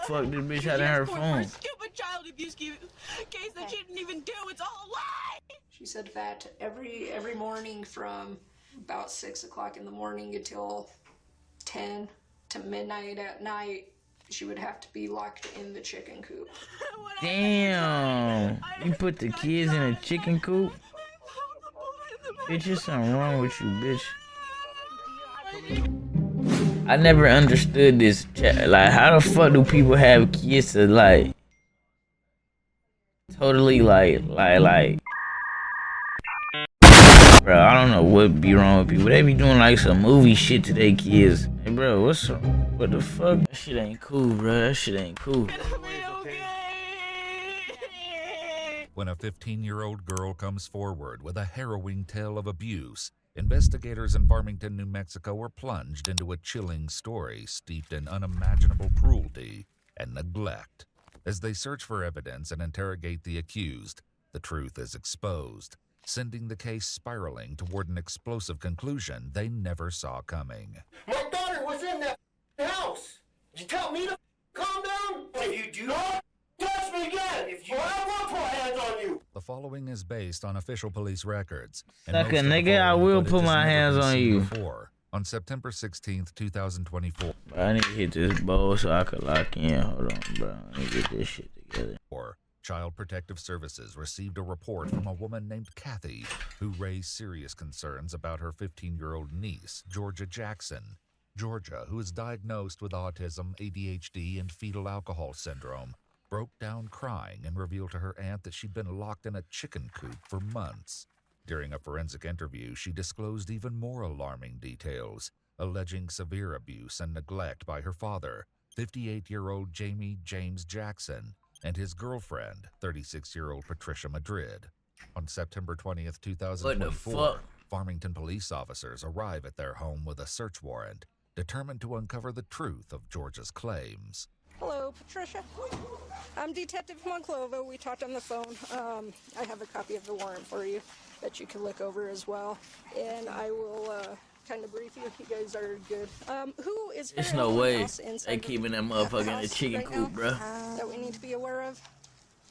fuck this bitch had in her phone? Stupid child abuse case that she didn't even do. It's all a lie. She said that every morning from about 6 o'clock in the morning until 10 to midnight at night, she would have to be locked in the chicken coop. Damn. You put the kids in a chicken coop? Bitch, there's something wrong with you, bitch. I never understood this. Like, how the fuck do people have kids to, like, totally, like, bro, I don't know what be wrong with people. They be doing, like, some movie shit to their kids. Hey, bro, what the fuck? That shit ain't cool, bro. That shit ain't cool. When a 15-year-old girl comes forward with a harrowing tale of abuse, investigators in Farmington, New Mexico are plunged into a chilling story steeped in unimaginable cruelty and neglect. As they search for evidence and interrogate the accused, the truth is exposed, sending the case spiraling toward an explosive conclusion they never saw coming. My daughter was in that house. Did you tell me to calm down? If you do not touch me again, I will put hands on you. The following is based on official police records. Suck a nigga, I will put my hands on you. Before, on September 16th, 2024. Bro, I need to hit this bowl so I can lock in. Hold on, bro. I need to get this shit together. Child Protective Services received a report from a woman named Kathy who raised serious concerns about her 15-year-old niece, Georgia Jackson. Georgia, who is diagnosed with autism, ADHD, and fetal alcohol syndrome, broke down crying and revealed to her aunt that she'd been locked in a chicken coop for months. During a forensic interview, she disclosed even more alarming details, alleging severe abuse and neglect by her father, 58-year-old Jamie James Jackson, and his girlfriend, 36-year-old Patricia Madrid. On September 20th, 2024, Farmington police officers arrive at their home with a search warrant, determined to uncover the truth of Georgia's claims. Hello, Patricia. I'm Detective Monclova. We talked on the phone. I have a copy of the warrant for you that you can look over as well. And I will kind of brief you if you guys are good. Who is There's no way they keeping that motherfucker in the chicken coop, bro. That we need to be aware of?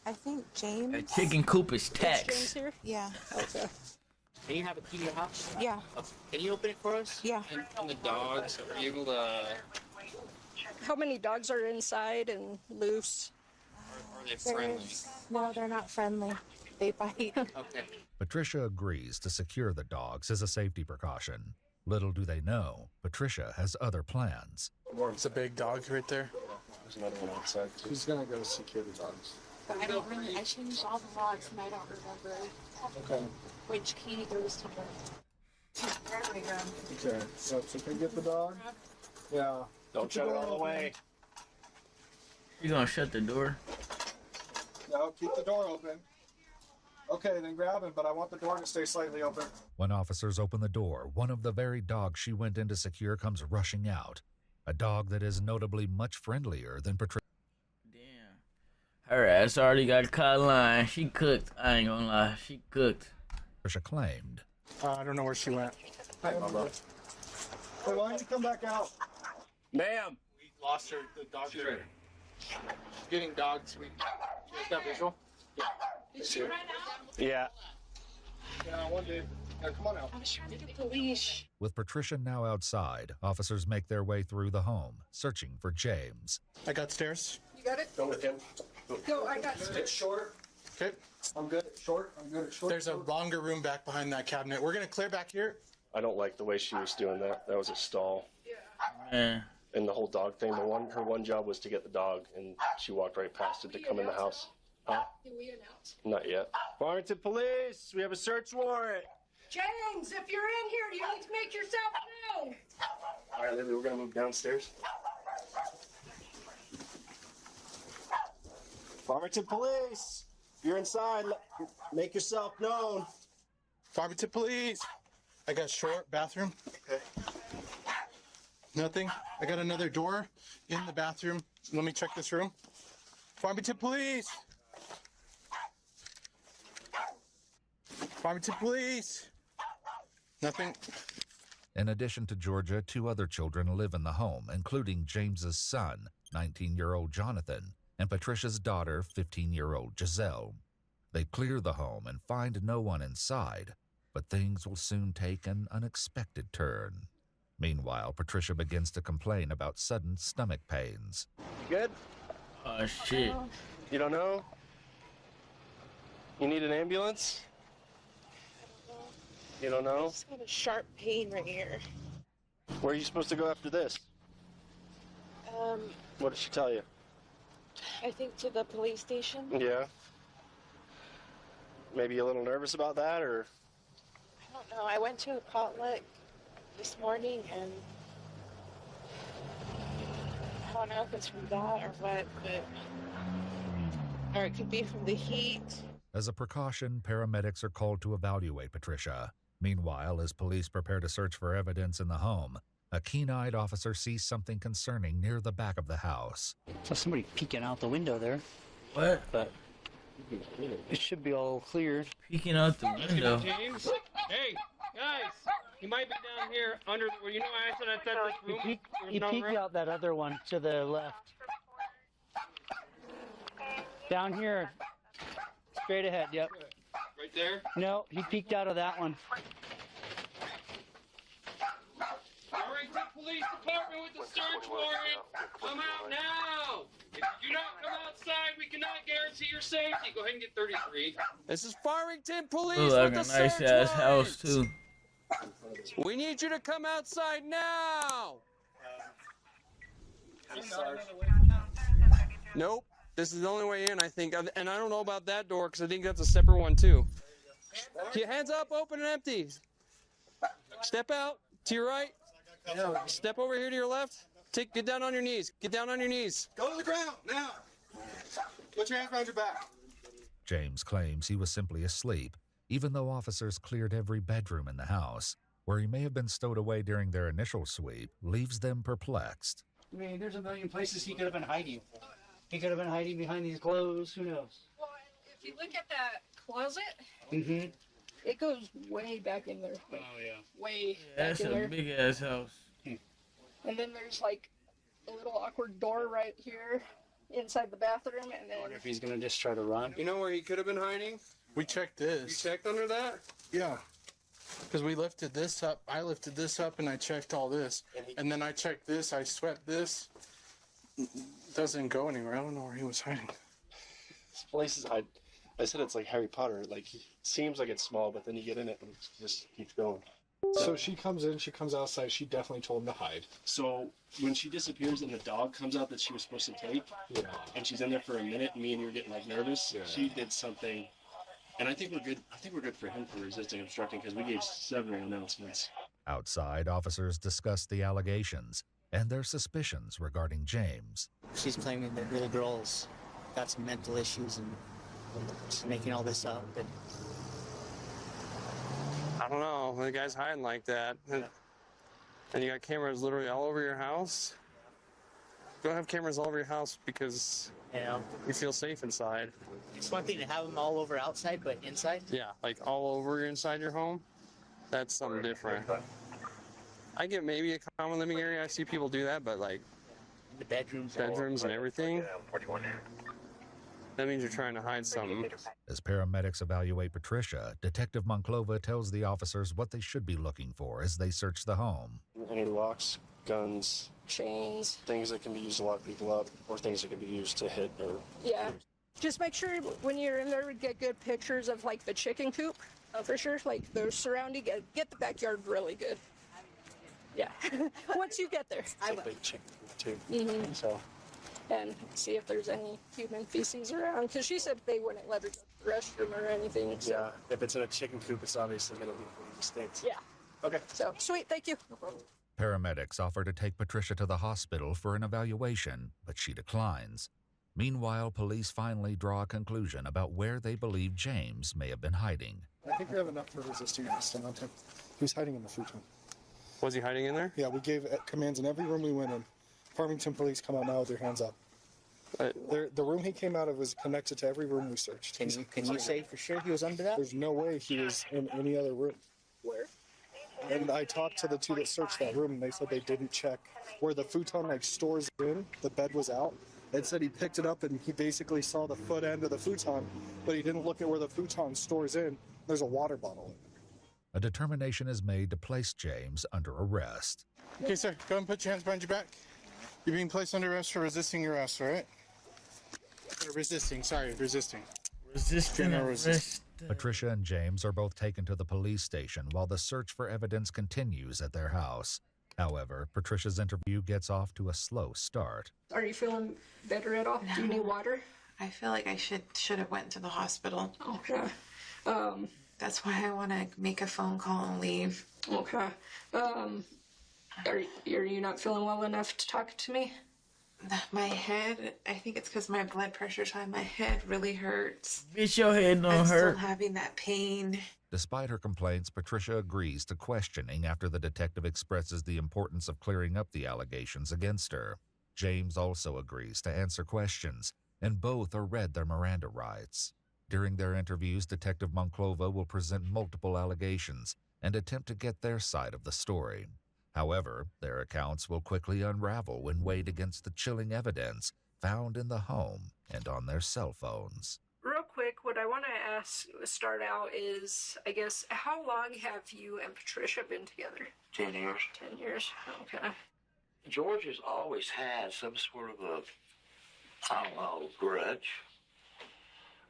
I think James. A chicken coop is tax. James here? Yeah. Okay. Can you have a key to your house? Yeah. Can you open it for us? Yeah. And the dogs, are you able to... How many dogs are inside and loose? Are they friendly? No, they're not friendly. They bite. Okay. Patricia agrees to secure the dogs as a safety precaution. Little do they know, Patricia has other plans. It's a big dog right there. There's another one outside. He's gonna go secure the dogs. I don't really, I changed all the logs and I don't remember which key goes to where. There we go. Okay, so can you get the dog? Yeah. Don't shut it all the way. You gonna shut the door? No, keep the door open. Okay, then grab him, but I want the door to stay slightly open. When officers open the door, one of the very dogs she went in to secure comes rushing out. A dog that is notably much friendlier than Patricia. Damn. Her ass already got caught lying. She cooked. I ain't gonna lie. She cooked. Patricia claimed. I don't know where she went. Hey, why don't you come back out? Ma'am! We lost her, the dog. She's ready. Getting dogs. We got visual? Yeah. Is she right now? Yeah. Yeah, one day. Yeah, come on out. I was trying to get the leash. With Patricia now outside, officers make their way through the home, searching for James. I got stairs. You got it? Go with him. No, I got It's short. Okay. I'm good at short. I'm good at short. There's a longer room back behind that cabinet. We're gonna clear back here. I don't like the way she was doing that. That was a stall. Man. And the whole dog thing. Her one job was to get the dog, and she walked right past it to come in the house. Huh? Did we announce? Not yet. Farmington Police, we have a search warrant. James, if you're in here, you need to make yourself known. All right, Lily, we're gonna move downstairs. Farmington Police, if you're inside, make yourself known. Farmington Police. I got short bathroom. Okay. Nothing. I got another door in the bathroom. Let me check this room. Farmington Police. Farmington Police. Nothing. In addition to Georgia, 2 other children live in the home, including James's son, 19-year-old Jonathan, and Patricia's daughter, 15-year-old Giselle. They clear the home and find no one inside, but things will soon take an unexpected turn. Meanwhile, Patricia begins to complain about sudden stomach pains. You good? Oh, shit. You don't know? You need an ambulance? You don't know? I just got a sharp pain right here. Where are you supposed to go after this? What did she tell you? I think to the police station. Yeah. Maybe a little nervous about that, or? I don't know. I went to a potluck this morning, and I don't know if it's from that or what, or it could be from the heat. As a precaution, paramedics are called to evaluate Patricia. Meanwhile, as police prepare to search for evidence in the home, a keen-eyed officer sees something concerning near the back of the house. So somebody peeking out the window there. What? But it should be all clear. Peeking out the window. James? Hey, guys! You might be down here under where you know I said I thought this room. He peeked out that other one to the left. Down here. Straight ahead, yep. Right there? No, he peeked out of that one. Farmington Police Department with the search warrant. Come out now. If you do not come outside, we cannot guarantee your safety. Go ahead and get 33. This is Farmington Police Look like with a the nice search ass warrant. house too. We need you to come outside now. Nope. This is the only way in, I think. And I don't know about that door because I think that's a separate one, too. Keep hands up, open and empty. Step out to your right. Step over here to your left. Get down on your knees. Get down on your knees. Go to the ground, now! Put your hands around your back. James claims he was simply asleep, even though officers cleared every bedroom in the house. Where he may have been stowed away during their initial sweep leaves them perplexed. I mean, there's a million places he could have been hiding. He could have been hiding behind these clothes. Who knows? Well, if you look at that closet, Mm-hmm. it goes way back in there. Like, way That's back in a there. big ass house. And then there's like a little awkward door right here inside the bathroom, and I wonder then if he's gonna just try to run. You know where he could have been hiding? We checked You this. checked under that? Yeah. Because we lifted this up. I lifted this up and I checked all this. And then I checked this. I swept this. Doesn't go anywhere. I don't know where he was hiding. This place is, I said it's like Harry Potter. Like, it seems like it's small, but then you get in it and it just keeps going. So she comes in, she comes outside, she definitely told him to hide. So when she disappears and the dog comes out that she was supposed to take, and she's in there for a minute, and me and you were getting like nervous, she did something. And I think we're good. I think we're good for him for resisting obstructing because we gave several announcements. Outside, officers discuss the allegations and their suspicions regarding James. She's claiming that little girl's got some mental issues and she's making all this up. And I don't know. The guy's hiding like that. And you got cameras literally all over your house. Don't have cameras all over your house because you feel safe inside. it's one thing to have them all over outside, but inside? Yeah, like all over inside your home. That's something different. I get maybe a common living area. I see people do that, but like The bedrooms. and everything. That means you're trying to hide something. As paramedics evaluate Patricia, Detective Monclova tells the officers what they should be looking for as they search the home. Any locks, guns, chains. things that can be used to lock people up, or things that can be used to hit or. Yeah. Just make sure when you're in there, get good pictures of like the chicken coop, for sure. Like the surrounding, get the backyard really good. Yeah. Once you get there, It's a big chicken too. Mhm. So. And see if there's any human feces around. Because she said they wouldn't let her go to the restroom or anything. So. Yeah, if it's in a chicken coop, it's obviously going to be distinct. Yeah. Okay. So sweet, thank you. Paramedics offer to take Patricia to the hospital for an evaluation, but she declines. Meanwhile, police finally draw a conclusion about where they believe James may have been hiding. I think we have enough for resisting arrest on him. He was hiding in the food room. Was he hiding in there? Yeah, we gave commands in every room we went in. Farmington police come out now with their hands up. The room he came out of was connected to every room we searched. Can you say for sure he was under that? There's no way he was in any other room. Where? And I talked to the two that searched that room, and they said they didn't check where the futon like stores in. The bed was out. And said he picked it up and he basically saw the foot end of the futon, but he didn't look at where the futon stores in. There's a water bottle in it. A determination is made to place James under arrest. Okay, sir, go and put your hands behind your back. You're being placed under arrest for resisting arrest, all right? Resisting. Resisting arrest. Patricia and James are both taken to the police station while the search for evidence continues at their house. However, Patricia's interview gets off to a slow start. Are you feeling better at all? Do you need water? I feel like I should have went to the hospital. Okay. That's why I want to make a phone call and leave. Okay. Are you not feeling well enough to talk to me? My head, I think it's because my blood pressure's high. My head really hurts. Bitch, your head don't I'm hurt. still having that pain. Despite her complaints, Patricia agrees to questioning after the detective expresses the importance of clearing up the allegations against her. James also agrees to answer questions, and both are read their Miranda rights. During their interviews, Detective Monclova will present multiple allegations and attempt to get their side of the story. However, their accounts will quickly unravel when weighed against the chilling evidence found in the home and on their cell phones. Real quick, what I want to start out is, I guess, how long have you and Patricia been together? 10 years. 10 years, okay. George has always had some sort of a grudge.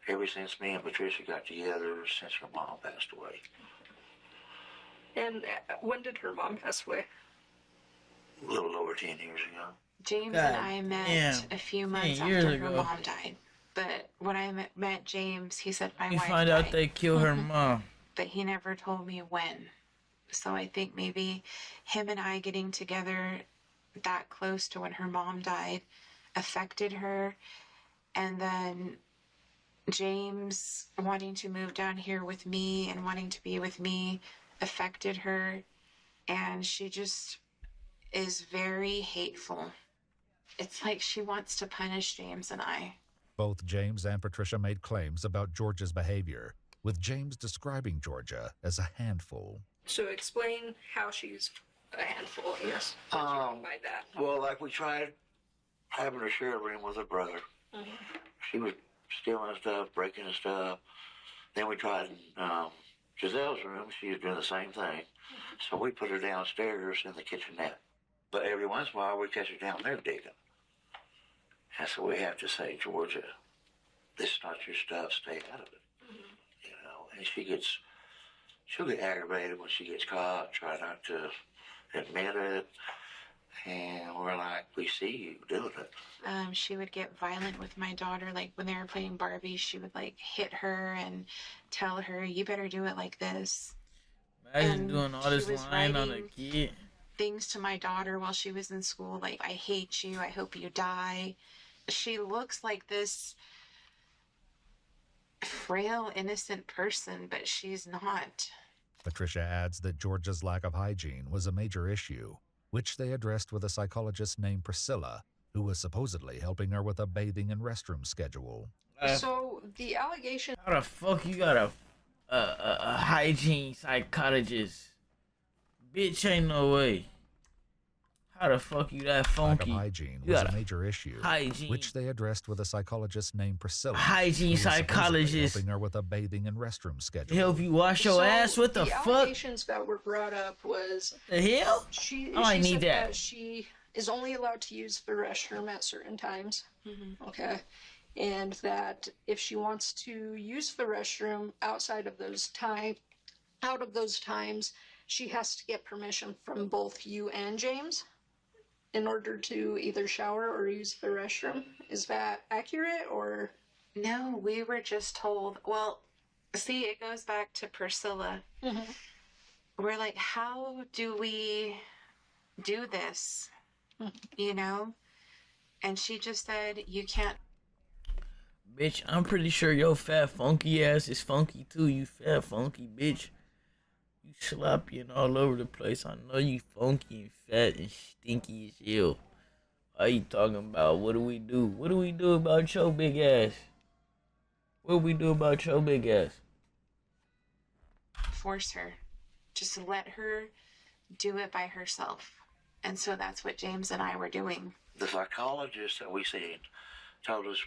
Ever since me and Patricia got together, since her mom passed away. And when did her mom pass away? A little over 10 years ago. James and I met a few months after her mom died. But when I met James, he said my wife died. You find out they killed her mom. But he never told me when. So I think maybe him and I getting together that close to when her mom died affected her. And then James wanting to move down here with me and wanting to be with me affected her. And she just is very hateful. It's like she wants to punish James and I. Both James and Patricia made claims about Georgia's behavior, with James describing Georgia as a handful. So explain how she's a handful, yes. What do you mean by that? Well, like we tried having her share a room with her brother. Mm-hmm. She was stealing stuff, breaking stuff. Then we tried Giselle's room. She was doing the same thing. So we put her downstairs in the kitchenette. But every once in a while, we catch her down there digging. And so we have to say, Georgia, this is not your stuff. Stay out of it. Mm-hmm. You know, and she'll get aggravated when she gets caught, try not to admit it. And we're like, we see you doing it. She would get violent with my daughter. Like when they were playing Barbie, she would like hit her and tell her, you better do it like this. Imagine doing all this lying on a kid. Things to my daughter while she was in school, like, I hate you, I hope you die. She looks like this frail, innocent person, but she's not. Patricia adds that Georgia's lack of hygiene was a major issue, which they addressed with a psychologist named Priscilla, who was supposedly helping her with a bathing and restroom schedule. So the allegation... How the fuck you got a hygiene psychologist? Bitch, ain't no way. How the fuck you that funky? Lack of hygiene was a major issue, which they addressed with a psychologist named Priscilla. Hygiene psychologist helping her with a bathing and restroom schedule. Help you wash your ass? What the fuck? The allegations that were brought up was the hell? She need that. She is only allowed to use the restroom at certain times. Mm-hmm. Okay. And that if she wants to use the restroom outside of those times, she has to get permission from both you and James in order to either shower or use the restroom. Is that accurate or? No, we were just told, well, see, it goes back to Priscilla. Mm-hmm. We're like, how do we do this? Mm-hmm. You know? And she just said, you can't. Bitch, I'm pretty sure your fat funky ass is funky too, you fat funky bitch. You sloppy and all over the place. I know you funky and fat and stinky as hell. What are you talking about? What do we do? What do we do about your big ass? What do we do about your big ass? Force her. Just let her do it by herself. And so that's what James and I were doing. The psychologist that we seen told us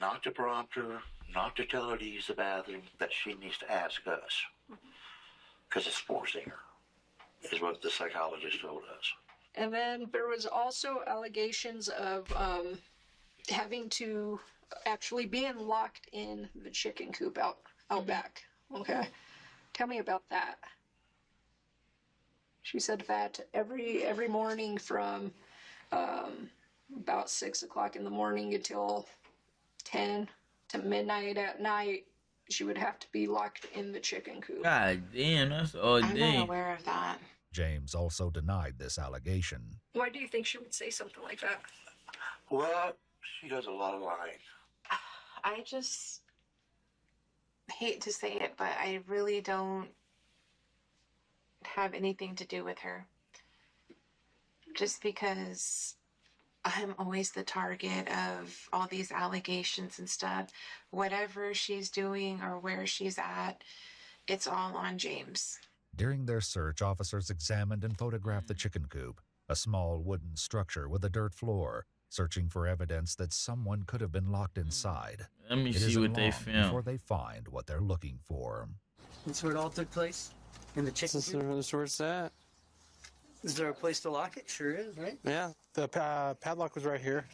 not to prompt her, not to tell her to use the bathroom, that she needs to ask us. Because it's forcing her, is what the psychologist told us. And then there was also allegations of having to actually being locked in the chicken coop out back. Okay. Tell me about that. She said that every morning from about 6 o'clock in the morning until 10 to midnight at night, she would have to be locked in the chicken coop. God damn, that's all I'm day. not aware of that. James also denied this allegation. Why do you think she would say something like that? Well, she does a lot of lying. I just hate to say it, but I really don't have anything to do with her. Just because I'm always the target of all these allegations and stuff. Whatever she's doing or where she's at, it's all on James. During their search, officers examined and photographed the chicken coop, a small wooden structure with a dirt floor, searching for evidence that someone could have been locked inside. Let me It see isn't what they long found. before they find what they're looking for. That's where it all took place? In the chicken coop? That's where it's at. Is there a place to lock it? Sure is, right? Yeah. The padlock was right here.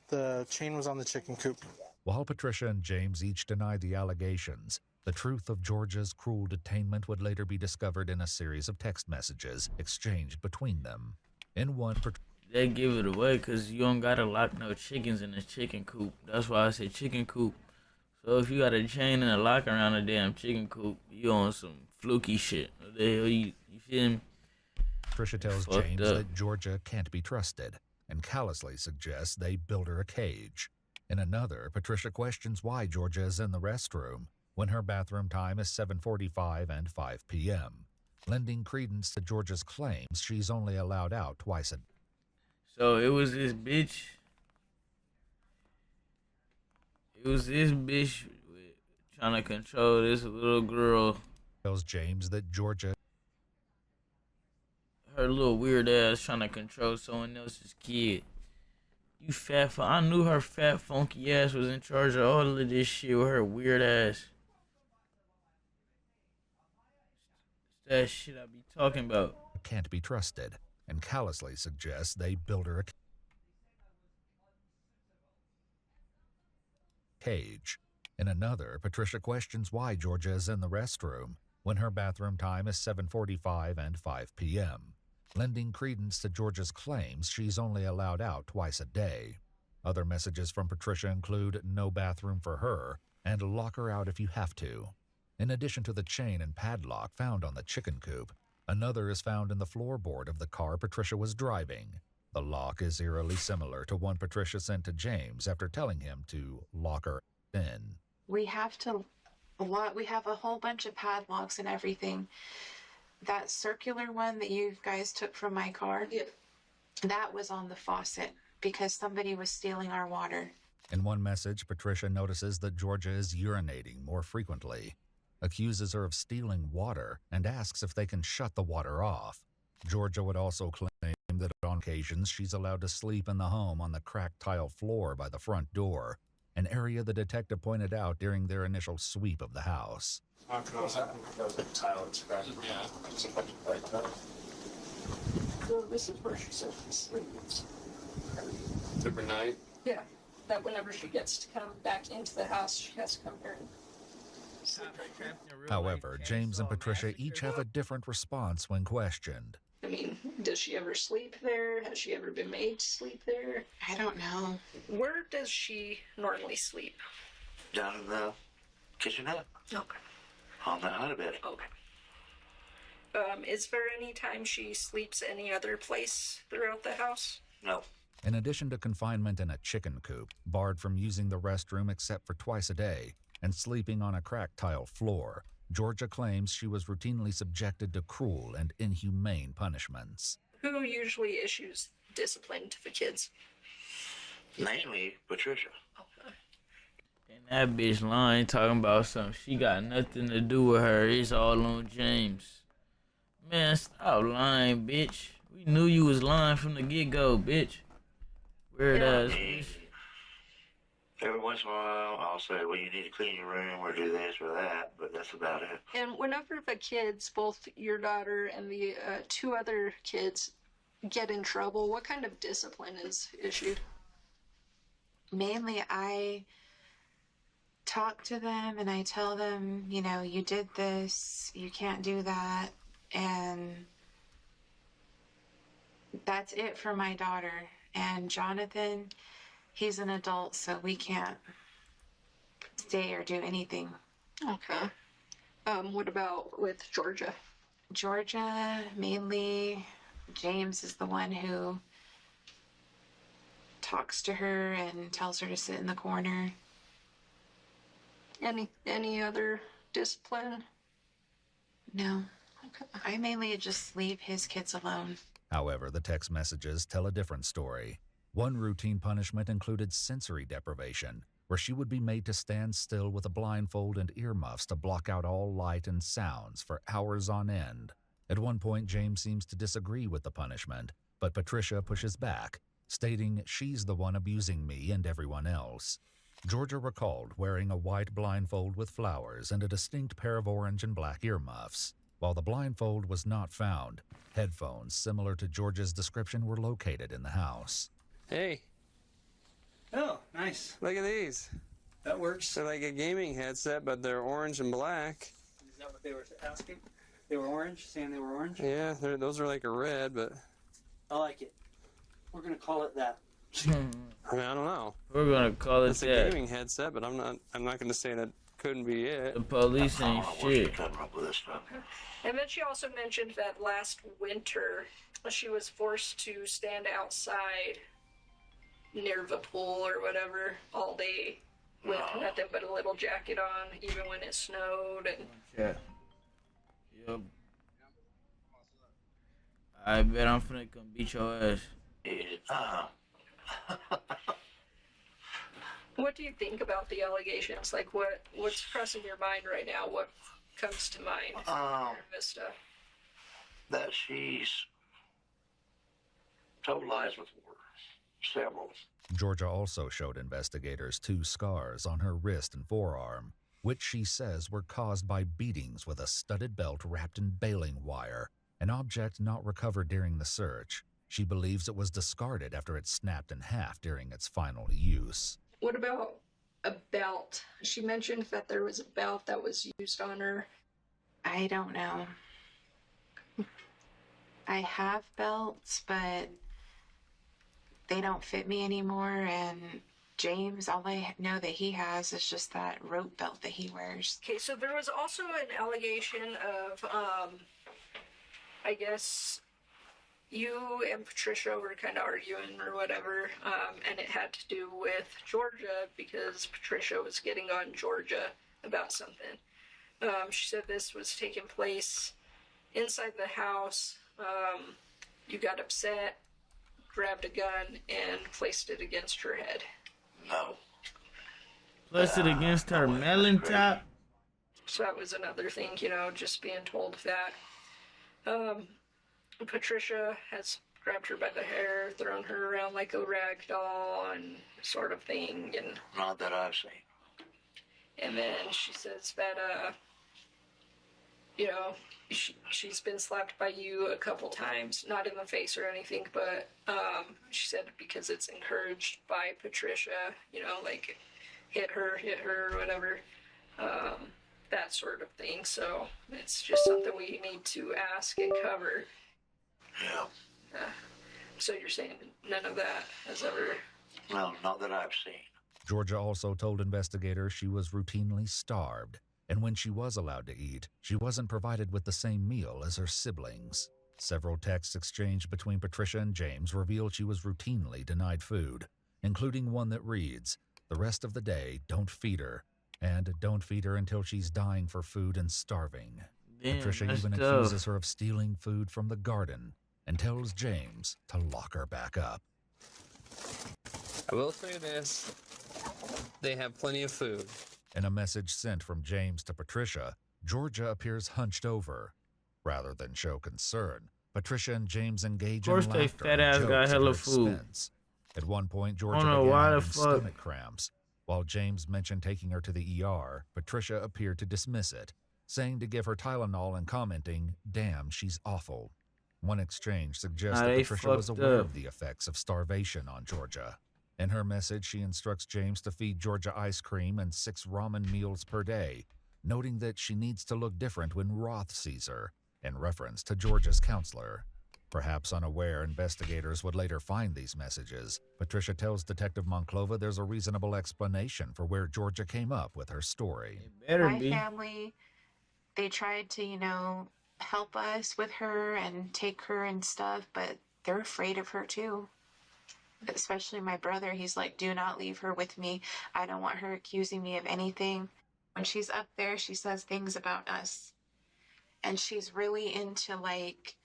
The chain was on the chicken coop. While Patricia and James each denied the allegations, the truth of Georgia's cruel detainment would later be discovered in a series of text messages exchanged between them. In one, They give it away because you don't gotta lock no chickens in a chicken coop. That's why I say chicken coop. So if you got a chain and a lock around a damn chicken coop, you on some fluky shit. What the hell you feel me? Patricia tells Fucked James up. that Georgia can't be trusted and callously suggests they build her a cage. In another, Patricia questions why Georgia is in the restroom when her bathroom time is 7:45 and 5 p.m., lending credence to Georgia's claims she's only allowed out twice a day. So it was this bitch. Trying to control this little girl. Tells James that Georgia, Her little weird ass trying to control someone else's kid. You fat I knew her fat funky ass was in charge of all of this shit with her weird ass. It's that shit I be talking about. can't be trusted and callously suggests they build her a cage. In another, Patricia questions why Georgia is in the restroom when her bathroom time is 7:45 and 5 p.m., lending credence to Georgia's claims she's only allowed out twice a day. Other messages from Patricia include no bathroom for her and lock her out if you have to. In addition to the chain and padlock found on the chicken coop, another is found in the floorboard of the car Patricia was driving. The lock is eerily similar to one Patricia sent to James after telling him to lock her in. We have a whole bunch of padlocks and everything. That circular one that you guys took from my car, that was on the faucet because somebody was stealing our water. In one message, Patricia notices that Georgia is urinating more frequently, accuses her of stealing water, and asks if they can shut the water off. Georgia would also claim that on occasions she's allowed to sleep in the home on the cracked tile floor by the front door, an area the detective pointed out during their initial sweep of the house. So this is where she says she sleeps. Every night? Yeah, that whenever she gets to come back into the house, she has to come here and sleep right here. However, James and Patricia each have a different response when questioned. I mean, does she ever sleep there? Has she ever been made to sleep there? I don't know. Where does she normally sleep? Down in the kitchenette. Okay. On the honeybed. Okay. Is there any time she sleeps any other place throughout the house? No. In addition to confinement in a chicken coop, barred from using the restroom except for twice a day, and sleeping on a cracked tile floor, Georgia claims she was routinely subjected to cruel and inhumane punishments. Who usually issues discipline to the kids? Mainly Patricia. Okay. And that bitch lying talking about something. She got nothing to do with her. It's all on James. Man, stop lying, bitch. We knew you was lying from the get-go, bitch. Weird ass, bitch. Every once in a while, I'll say, well, you need to clean your room or do this or that, but that's about it. And whenever the kids, both your daughter and the two other kids, get in trouble, what kind of discipline is issued? Mainly, I talk to them and I tell them, you know, you did this, you can't do that, and that's it for my daughter. And Jonathan, he's an adult, so we can't stay or do anything. Okay. What about with Georgia? Georgia, mainly, James is the one who talks to her and tells her to sit in the corner. Any other discipline? No. Okay. I mainly just leave his kids alone. However, the text messages tell a different story. One routine punishment included sensory deprivation, where she would be made to stand still with a blindfold and earmuffs to block out all light and sounds for hours on end. At one point, James seems to disagree with the punishment, but Patricia pushes back, stating she's the one abusing me and everyone else. Georgia recalled wearing a white blindfold with flowers and a distinct pair of orange and black earmuffs. While the blindfold was not found, headphones similar to Georgia's description were located in the house. Hey. Oh, nice. Look at these. That works. They're like a gaming headset, but they're orange and black. Is that what they were asking? They were orange, saying they were orange? Yeah, those are like a red, but... I like it. We're going to call it that. I mean, I don't know. We're gonna call it it's that. It's a gaming headset, but I'm not going to say that couldn't be it. The police ain't shit. And then she also mentioned that last winter she was forced to stand outside near the pool or whatever all day with nothing but a little jacket on, even when it snowed. And yeah. Yep. I bet I'm finna come beat your ass. What do you think about the allegations? Like, what's crossing your mind right now? What comes to mind? Vista. That she's told lies before. Several. Georgia also showed investigators 2 scars on her wrist and forearm, which she says were caused by beatings with a studded belt wrapped in baling wire, an object not recovered during the search. She believes it was discarded after it snapped in half during its final use. What about a belt? She mentioned that there was a belt that was used on her. I don't know. I have belts, but they don't fit me anymore, and James, all I know that he has is just that rope belt that he wears. Okay, so there was also an allegation of, I guess, you and Patricia were kind of arguing or whatever, and it had to do with Georgia because Patricia was getting on Georgia about something. She said this was taking place inside the house. You got upset, grabbed a gun, and placed it against her head. No. Placed it against her melon top? So that was another thing, just being told that. Patricia has grabbed her by the hair, thrown her around like a rag doll and sort of thing. And not that I've seen. And then she says that, she's been slapped by you a couple times, not in the face or anything, but she said because it's encouraged by Patricia, like hit her, whatever, that sort of thing. So it's just something we need to ask and cover. Yeah. So you're saying none of that has ever... Well, not that I've seen. Georgia also told investigators she was routinely starved, and when she was allowed to eat, she wasn't provided with the same meal as her siblings. Several texts exchanged between Patricia and James revealed she was routinely denied food, including one that reads, "The rest of the day, don't feed her, and don't feed her until she's dying for food and starving." Damn, Patricia even accuses her of stealing food from the garden and tells James to lock her back up. I will say this. They have plenty of food. In a message sent from James to Patricia, Georgia appears hunched over. Rather than show concern, Patricia and James engage Of course in they laughter fat and ass jokes got at hella her food. expense. At one point, Georgia know began why the having fuck- stomach cramps. While James mentioned taking her to the ER, Patricia appeared to dismiss it, saying to give her Tylenol and commenting, "Damn, she's awful." One exchange suggests that they Patricia was fucked aware up. of the effects of starvation on Georgia. In her message, she instructs James to feed Georgia ice cream and 6 ramen meals per day, noting that she needs to look different when Roth sees her, in reference to Georgia's counselor. Perhaps unaware, investigators would later find these messages. Patricia tells Detective Monclova there's a reasonable explanation for where Georgia came up with her story. My family, they tried to, help us with her and take her and stuff, but they're afraid of her too. Especially my brother. He's like, do not leave her with me. I don't want her accusing me of anything. When she's up there, she says things about us. And she's really into like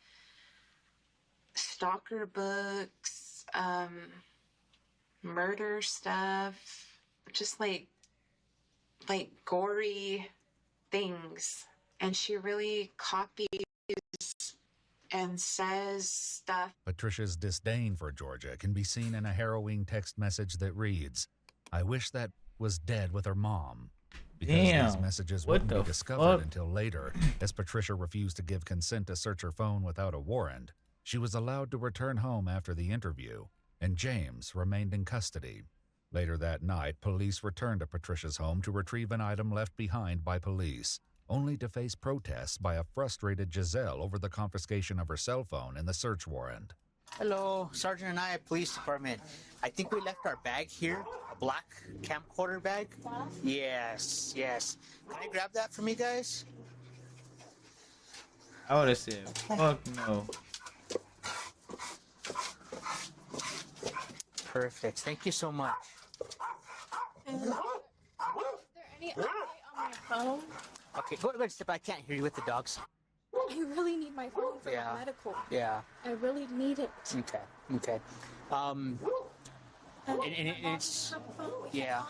stalker books, murder stuff, just like gory things. And she really copies and says stuff. Patricia's disdain for Georgia can be seen in a harrowing text message that reads, "I wish that was dead with her mom." Because these Damn, messages what wouldn't be the discovered fuck? until later, as Patricia refused to give consent to search her phone without a warrant. She was allowed to return home after the interview, and James remained in custody. Later that night, police returned to Patricia's home to retrieve an item left behind by police, only to face protests by a frustrated Giselle over the confiscation of her cell phone and the search warrant. Hello, Sergeant and I at Police Department. I think we left our bag here, a black camcorder bag. Yes. Can I grab that from you guys? I would have said, fuck no. Perfect. Thank you so much. Is there any update on my phone? Okay, go ahead, step. I can't hear you with the dogs. I really need my phone for my medical. Yeah. I really need it. Okay. And it's yeah.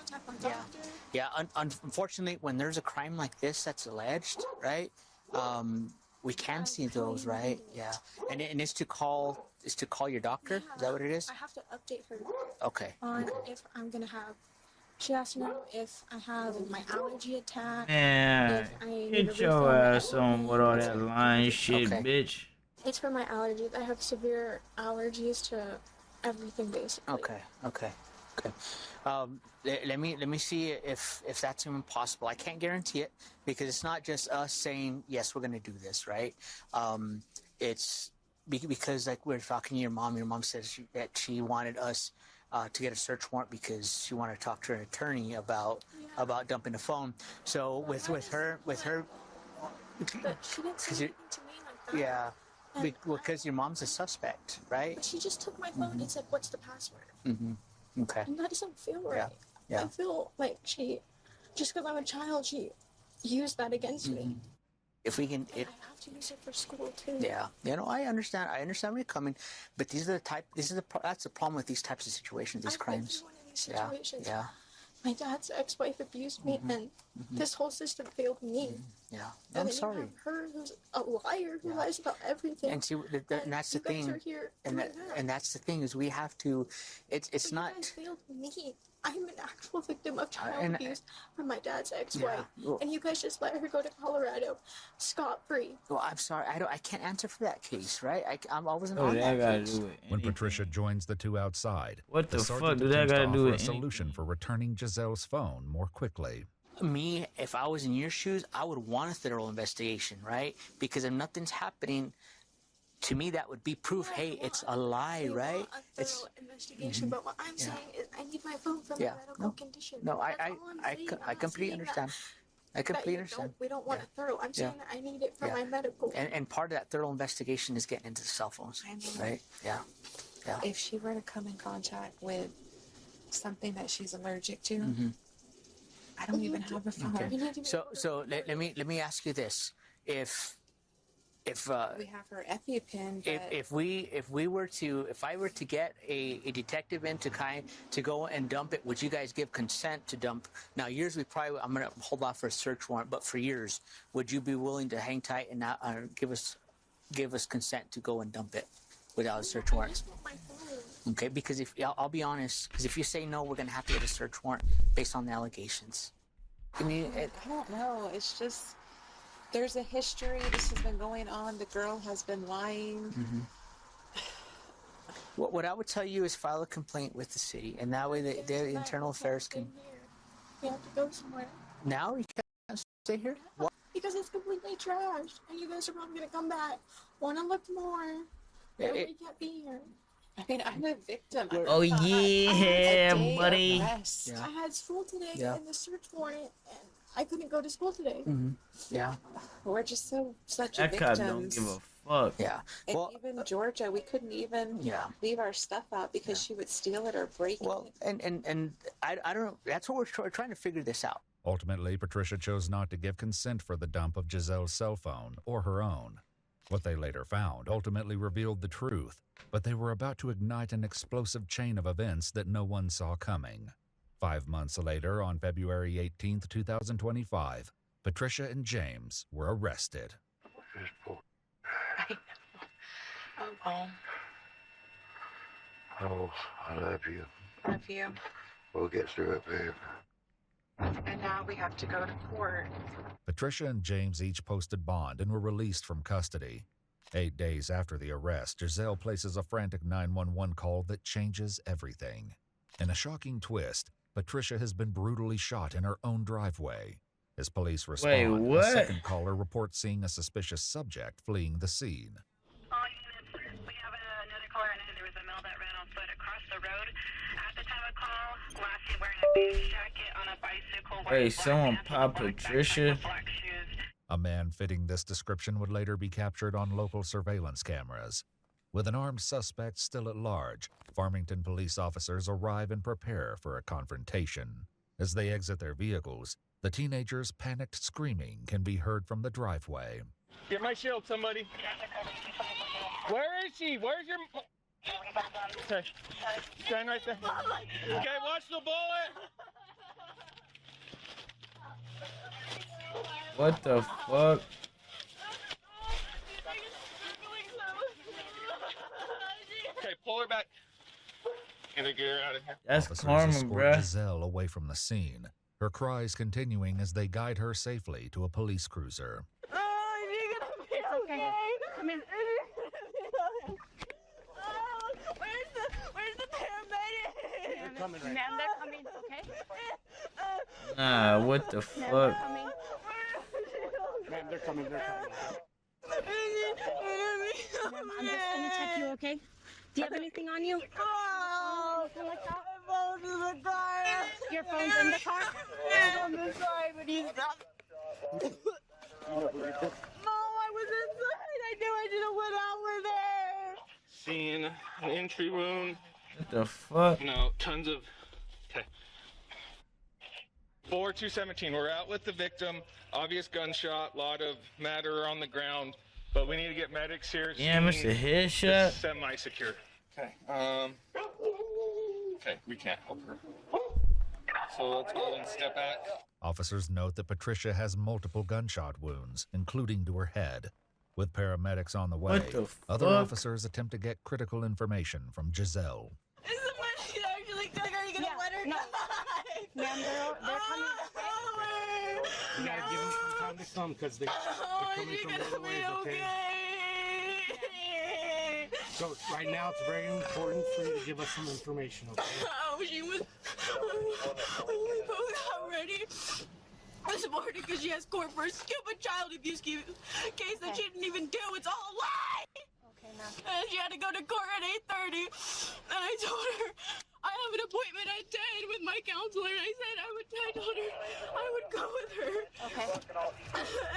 Unfortunately, when there's a crime like this that's alleged, right? We can see those, right? Yeah. And it's to call your doctor. Is that what it is? I have to update her. Okay. On if I'm gonna have. She has to know if I have my allergy attack. Man, get your ass on with all that lying shit, bitch. It's for my allergies. I have severe allergies to everything, basically. Okay. Let me see if that's even possible. I can't guarantee it because it's not just us saying yes, we're going to do this, right? It's because like we're talking to your mom. Your mom says that she wanted us to get a search warrant because she wanted to talk to her attorney about dumping the phone. So with her. But she didn't say anything to me like that. Yeah. Because your mom's a suspect, right? But she just took my phone and said, "What's the password?" Mm-hmm. Okay. And that doesn't feel right. Yeah. I feel like she, just because I'm a child, she used that against me. If we can, I have to use it for school too. Yeah. I understand. I understand where you're coming, but that's the problem with these types of situations, these crimes. One of these situations. Yeah. My dad's ex-wife abused me, and this whole system failed me. Yeah. And I'm then sorry. You have her, who's a liar, who lies about everything. And see, and that's the you guys thing. Are here And that's the thing is we have to. It's not. You guys failed me. I'm an actual victim of child abuse from my dad's ex-wife, and you guys just let her go to Colorado scot-free. Well, I'm sorry. I can't answer for that case, right? I wasn't Oh, on that that gotta case. do it. When Patricia joins the two outside, What the sergeant fuck do that attempts to gotta do offer with a solution for returning Giselle's phone more quickly. Me, if I was in your shoes, I would want a thorough investigation, right? Because if nothing's happening, to me that would be proof. Hey, it's a lie, right? A thorough investigation, but what I'm saying is I need my phone for my medical condition. No, That's all I'm saying. I completely understand. I completely understand. We don't want a thorough. I'm saying that I need it for my medical. And part of that thorough investigation is getting into the cell phones, right? Yeah. If she were to come in contact with something that she's allergic to, I don't even have a phone. Okay. So let me ask you this: if we have her EpiPen, if I were to get a detective in to go and dump it, would you guys give consent to dump? Now yours, I'm gonna hold off for a search warrant, but for yours, would you be willing to hang tight and not give us give us consent to go and dump it without a search warrant. Okay, because if I'll be honest, because if you say no, we're gonna have to get a search warrant based on the allegations. I mean, I don't know. It's just there's a history. This has been going on. The girl has been lying. Mm-hmm. What I would tell you is file a complaint with the city, and that way the internal affairs can. We have to go somewhere. Now you can't stay here. What? Because it's completely trashed, and you guys are probably gonna come back, want to look more. We can't be here. I mean, I'm a victim. Oh yeah, buddy. I had school today and the search warrant, and I couldn't go to school today. Mm-hmm. Yeah. We're just such that victims. cop don't give a fuck. Yeah. And even Georgia, we couldn't even leave our stuff out because she would steal it or break it. Well, and I don't know. That's what we're trying to figure this out. Ultimately, Patricia chose not to give consent for the dump of Giselle's cell phone or her own. What they later found ultimately revealed the truth, but they were about to ignite an explosive chain of events that no one saw coming. 5 months later, on February 18th, 2025, Patricia and James were arrested. Oh, I love you. Love you. We'll get through it, babe. And now we have to go to court. Patricia and James each posted bond and were released from custody. 8 days after the arrest, Giselle places a frantic 911 call that changes everything. In a shocking twist, Patricia has been brutally shot in her own driveway. As police respond, a second caller reports seeing a suspicious subject fleeing the scene. We have another caller, and there was a male that ran on foot across the road. At the time of call, last seen wearing a beige jacket on a bicycle. Wait, someone popped Patricia? A man fitting this description would later be captured on local surveillance cameras. With an armed suspect still at large, Farmington police officers arrive and prepare for a confrontation. As they exit their vehicles, the teenager's panicked screaming can be heard from the driveway. Get my shield, somebody. Where is she? Where's your... Okay. Stand right there. Okay, watch the bullet. What the fuck? Okay, pull her back. Get her out of here. That's Officers karma, escort bruh. Giselle away from the scene, her cries continuing as they guide her safely to a police cruiser. Oh, you're gonna be okay. Come in. Where's the paramedic? They're coming right Ma'am, they're coming, okay? Nah, what the fuck? Ma'am, they're coming. Ma'am, I'm just gonna check you, okay? Do you have anything on you? Oh, Anything like that? my phone's in the car. Your phone's in the car? It's on the side, but he's not. No, I was inside. I knew I should have went out with her. Seeing an entry wound. What the fuck? No, tons of... Okay. 4-2-17, we're out with the victim. Obvious gunshot, lot of matter on the ground. But we need to get medics here. Damn, it's a headshot. Semi-secure. Okay, okay, we can't help her. So let's go and step back. Officers note that Patricia has multiple gunshot wounds, including to her head. With paramedics on the way, What the other fuck? officers attempt to get critical information from Giselle. Is the machine actually going? Are you going to let her die? Ma'am, they're coming. You gotta give them some time to come because they're coming from other ways, okay? So right now it's very important for you to give us some information, okay? Oh, she was. We both got ready this morning because she has court for a stupid child abuse case that she didn't even do. It's all a lie. Okay, ma'am. And she had to go to court at 8:30. And I told her I have an appointment at 10 with my counselor. And I said I told her I would go with her. Okay.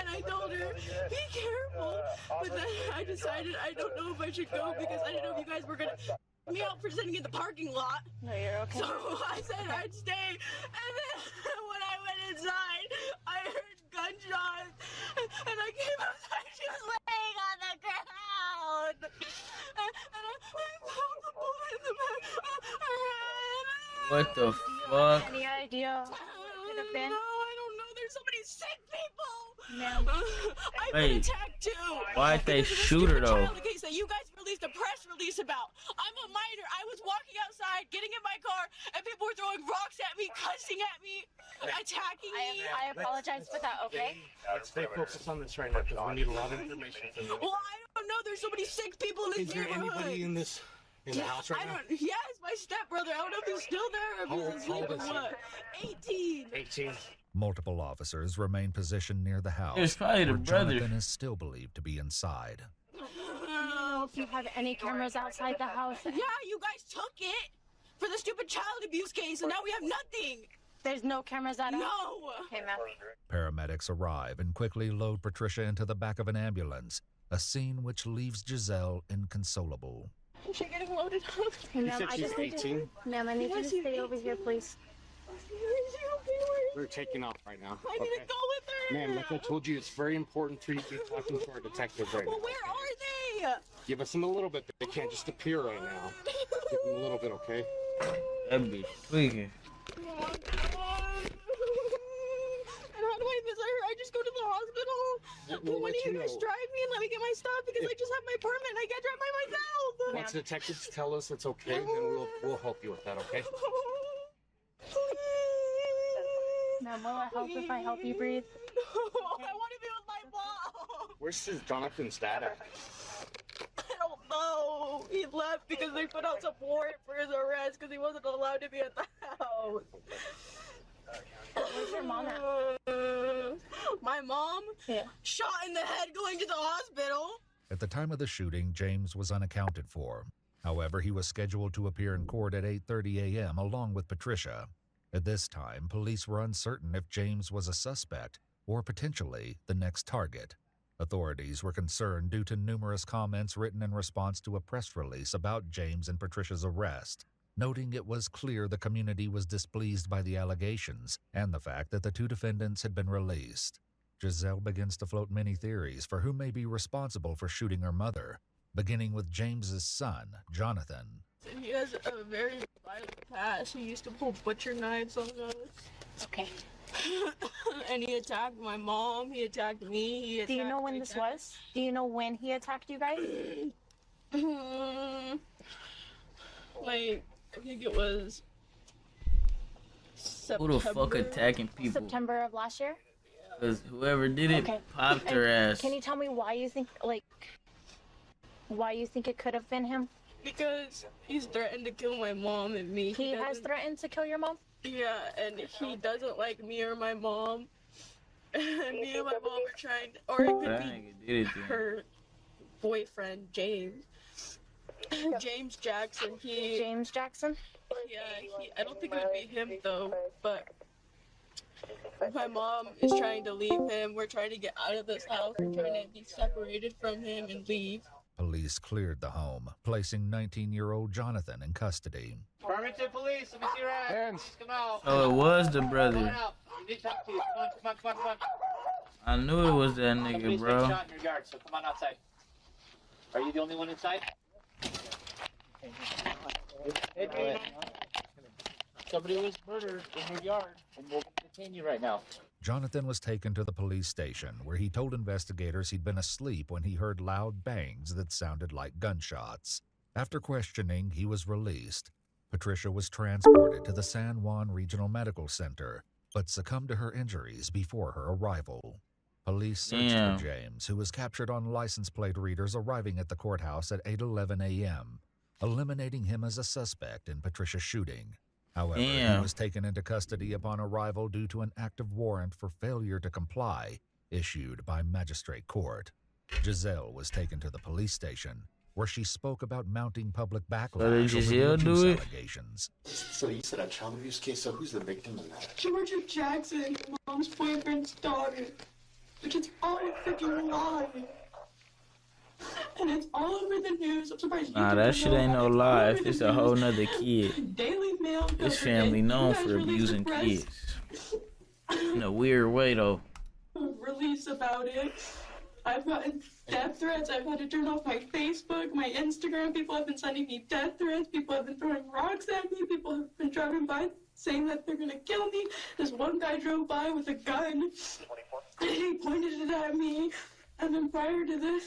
And I told her, be careful. But then I decided I don't know if I should go because I didn't know if you guys were going to me out for sitting in the parking lot. No, you're okay. So I said I'd stay. And then when I went inside, I heard gunshots. And I came outside. She was laying on the ground. And I found the bullet in the back of her head. What the fuck? Any idea what it could have been? No, I don't know. there's so many sick people. I've been Wait, attacked too. why'd they Because of the shoot her stupid though? child case that you guys released a press release about. I'm a minor. I was walking outside, getting in my car, and people were throwing rocks at me, cussing at me, attacking me. I apologize for that, okay? Let's stay focused on this right now because we need a lot of information from you. Well, I don't know. There's so many sick people in this Is there neighborhood. anybody in the house right now? Yes, my stepbrother. I don't know if he's still there or if he's asleep or what. 18. 18. Multiple officers remain positioned near the house, It's probably the where brother. Jonathan is still believed to be inside. Do you know if you have any cameras outside the house? Yeah, you guys took it for the stupid child abuse case, and now we have nothing. There's no cameras at all? No. Okay, ma'am. Paramedics arrive and quickly load Patricia into the back of an ambulance, a scene which leaves Giselle inconsolable. Is she getting loaded up? Hey, ma'am, I just need you. Ma'am, I need you to stay over here, please. We're taking off right now. I need to go with her. Ma'am, like I told you, it's very important for you to be talking to our detective right Well, now. where are they? Give us them a little bit. They can't just appear right now. Give them a little bit, okay? That bitch tweaking. And how do I visit her? I just go to the hospital. We'll When let do you you guys know. drive me and let me get my stuff? Because I just have my permit and I can't drive by myself. Once the detectives tell us it's okay, then we'll help you with that, okay? Ma'am, will it help if I help you breathe? I want to be with my mom. Where's Jonathan's dad at? I don't know. He left because they put out some warrant for his arrest because he wasn't allowed to be at the house. Where's your mom at? My mom? Yeah. Shot in the head going to the hospital. At the time of the shooting, James was unaccounted for. However, he was scheduled to appear in court at 8:30 a.m. along with Patricia. At this time, police were uncertain if James was a suspect or potentially the next target. Authorities were concerned due to numerous comments written in response to a press release about James and Patricia's arrest, noting it was clear the community was displeased by the allegations and the fact that the two defendants had been released. Giselle begins to float many theories for who may be responsible for shooting her mother, beginning with James's son, Jonathan. He has a very violent past. He used to pull butcher knives on us. Okay. And he attacked my mom. He attacked me. Do you know when this was? Do you know when he attacked you guys? Like, I think it was Who the fuck attacking people? September of last year? Because whoever did it popped her ass. Can you tell me why you think, why you think it could have been him? Because he's threatened to kill my mom and me. He has threatened to kill your mom? Yeah, and he doesn't like me or my mom. And me and my mom are trying to, or it could be her boyfriend, James. James Jackson. James Jackson? Yeah, I don't think it would be him though, but my mom is trying to leave him. We're trying to get out of this house. We're trying to be separated from him and leave. Police cleared the home, placing 19-year-old Jonathan in custody. Affirmative police, let me see your hands. Come out. Oh, it was the brother. Come on out. We need to talk to you. Come on. I knew it was that nigga, Somebody's bro. been shot in your yard, so come on outside. Are you the only one inside? Somebody was murdered in your yard, and we'll detain you right now. Jonathan was taken to the police station, where he told investigators he'd been asleep when he heard loud bangs that sounded like gunshots. After questioning, he was released. Patricia was transported to the San Juan Regional Medical Center, but succumbed to her injuries before her arrival. Police searched for James, who was captured on license plate readers arriving at the courthouse at 8:11 a.m., eliminating him as a suspect in Patricia's shooting. However, he was taken into custody upon arrival due to an active warrant for failure to comply issued by magistrate court. Giselle was taken to the police station, where she spoke about mounting public backlash over the abuse allegations. So you said a child abuse case, so who's the victim in that? Georgia Jackson, my mom's boyfriend's daughter. Which is all a freaking lie. And it's all over the news. I'm surprised. Nah, that shit ain't no lie. If it's a whole nother kid. Daily Mail. This family known for abusing kids. In a weird way, though. Release about it. I've gotten death threats. I've had to turn off my Facebook, my Instagram. People have been sending me death threats. People have been throwing rocks at me. People have been driving by saying that they're gonna kill me. This one guy drove by with a gun, and he pointed it at me. And then prior to this,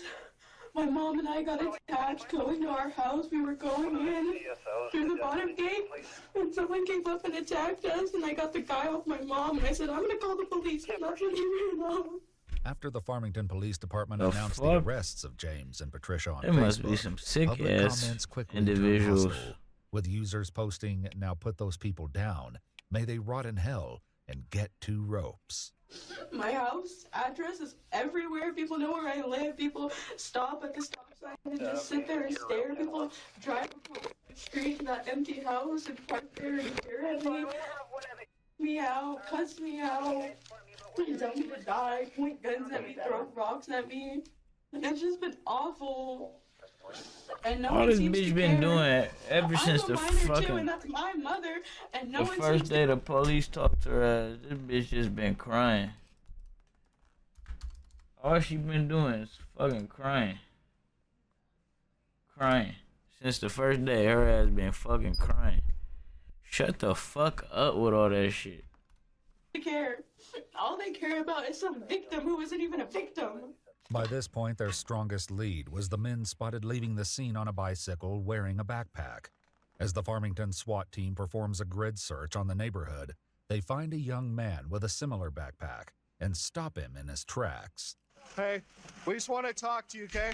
my mom and I got attacked going to our house. We were going in through the bottom gate, and someone came up and attacked us, and I got the guy off my mom, and I said, I'm gonna call the police, and that's when he ran off. After the Farmington Police Department The announced fuck? the arrests of James and Patricia on There Facebook, must be some sick public ass comments quickly individuals. turned hostile, with users posting, "Now put those people down. May they rot in hell and get 2 ropes." My house address is everywhere. People know where I live. People stop at the stop sign and just sit there and stare. People drive across the street in that empty house and park there and stare at me out, cuss me out, tell me to die, point guns at me, throw rocks at me. It's just been awful. And no All one this seems bitch to been care. doing ever I'm since a the minor too, fucking and that's my mother, and no the one first seems day the police talked to her ass. This bitch just been crying. All she been doing is fucking crying. Crying. Since the first day, her ass been fucking crying. Shut the fuck up with all that shit. to care. All they care about is some victim who isn't even a victim. By this point, their strongest lead was the men spotted leaving the scene on a bicycle wearing a backpack. As the Farmington SWAT team performs a grid search on the neighborhood, they find a young man with a similar backpack and stop him in his tracks. Hey, we just want to talk to you, okay?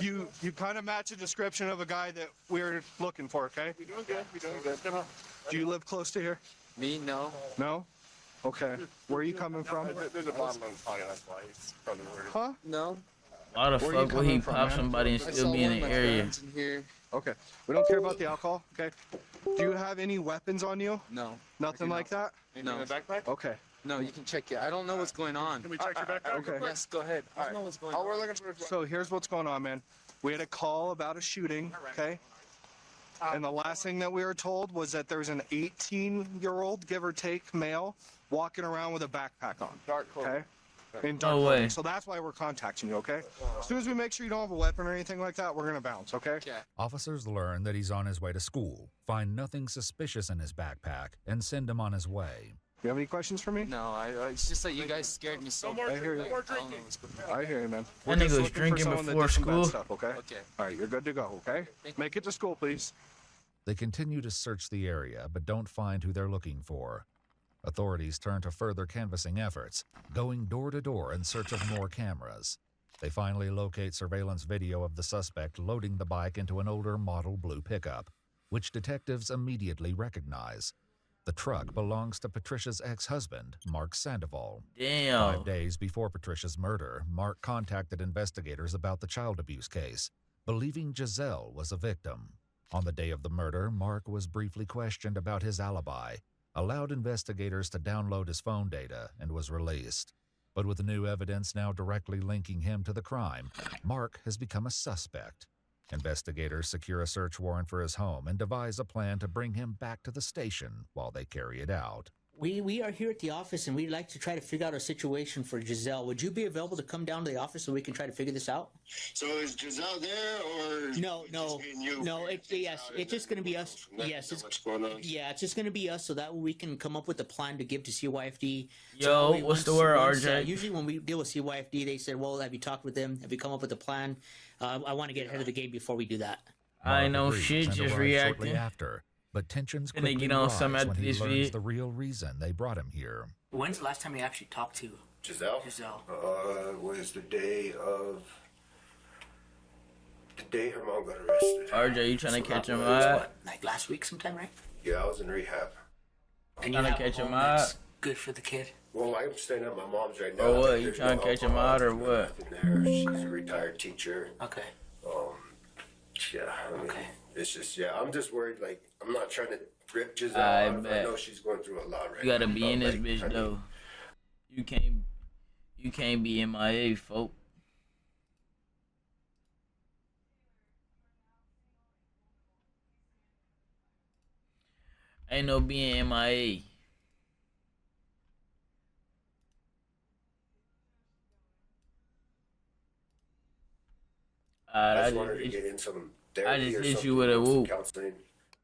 You kind of match a description of a guy that we're looking for, okay? We're doing good. We're doing good. Do you live close to here? Me, no. No? Okay. Where are you coming from? There's a bottle on fire, that's why it's probably weird. Huh? No. Why the Where are you fuck would he coming from, pop man? somebody and I still saw be in one of the my area? friends in here. Okay. We don't care about the alcohol, okay? Do you have any weapons on you? No. Nothing like that? No. backpack? Okay. No, you can check it. I don't know what's going on. Can we check your backpack? Okay. Yes, go ahead. I don't know what's going on. we're looking for. So here's what's going on, man. We had a call about a shooting, okay? And the last thing that we were told was that there's an 18-year-old, give or take, male, walking around with a backpack on. Dark clothing. Okay? In dark No clothing. way. So that's why we're contacting you, okay? As soon as we make sure you don't have a weapon or anything like that, we're gonna bounce, okay? Officers learn that he's on his way to school, find nothing suspicious in his backpack, and send him on his way. You have any questions for me? No, it's just that you guys scared me so I hear you. I hear you, man. We're That just nigga was looking for drinking someone that before did some bad school. Stuff, okay? Okay. All right, you're good to go, okay? Make it to school, please. They continue to search the area, but don't find who they're looking for. Authorities turn to further canvassing efforts, going door to door in search of more cameras. They finally locate surveillance video of the suspect loading the bike into an older model blue pickup, which detectives immediately recognize. The truck belongs to Patricia's ex-husband, Mark Sandoval. Damn. 5 days before Patricia's murder, Mark contacted investigators about the child abuse case, believing Giselle was a victim. On the day of the murder, Mark was briefly questioned about his alibi, allowed investigators to download his phone data, and was released. But with new evidence now directly linking him to the crime, Mark has become a suspect. Investigators secure a search warrant for his home and devise a plan to bring him back to the station while they carry it out. We are here at the office, and we'd like to try to figure out a situation for Giselle. Would you be available to come down to the office so we can try to figure this out? So is Giselle there, or No. Yes, It's just going to be us. Yes, it's what's going on. Yeah, it's just going to be us, so that way we can come up with a plan to give to CYFD. Yo, So that way what's the word, RJ? Usually when we deal with CYFD, they said, well, have you talked with them? Have you come up with a plan? I want to get ahead of the game before we do that. I ain't no Mark agrees shit, and just arrives shortly reacting. after, but tensions Then they quickly get on rise some after when he this learns vid. the real reason they brought him here. When's the last time you actually talked to Giselle? Giselle? Was the day her mom got arrested. RJ, you trying to So catch that him was out? Like last week sometime, right? Yeah, I was in rehab. And Trying to catch him out? Good for the kid. Well, I'm staying at my mom's right now. Or what? You There's trying no to catch him alcohol, out or there's what? nothing there. She's a retired teacher. Okay. Yeah, I mean, it's just, I'm just worried, like, I'm not trying to rip Giselle I out. I bet. know she's going through a lot right You gotta now, be but, in this like, bitch I mean, though. You can't be MIA, folk. Ain't no being MIA. I I just wanted to just get in some I therapy just or hit something, you with a some whoop. counseling.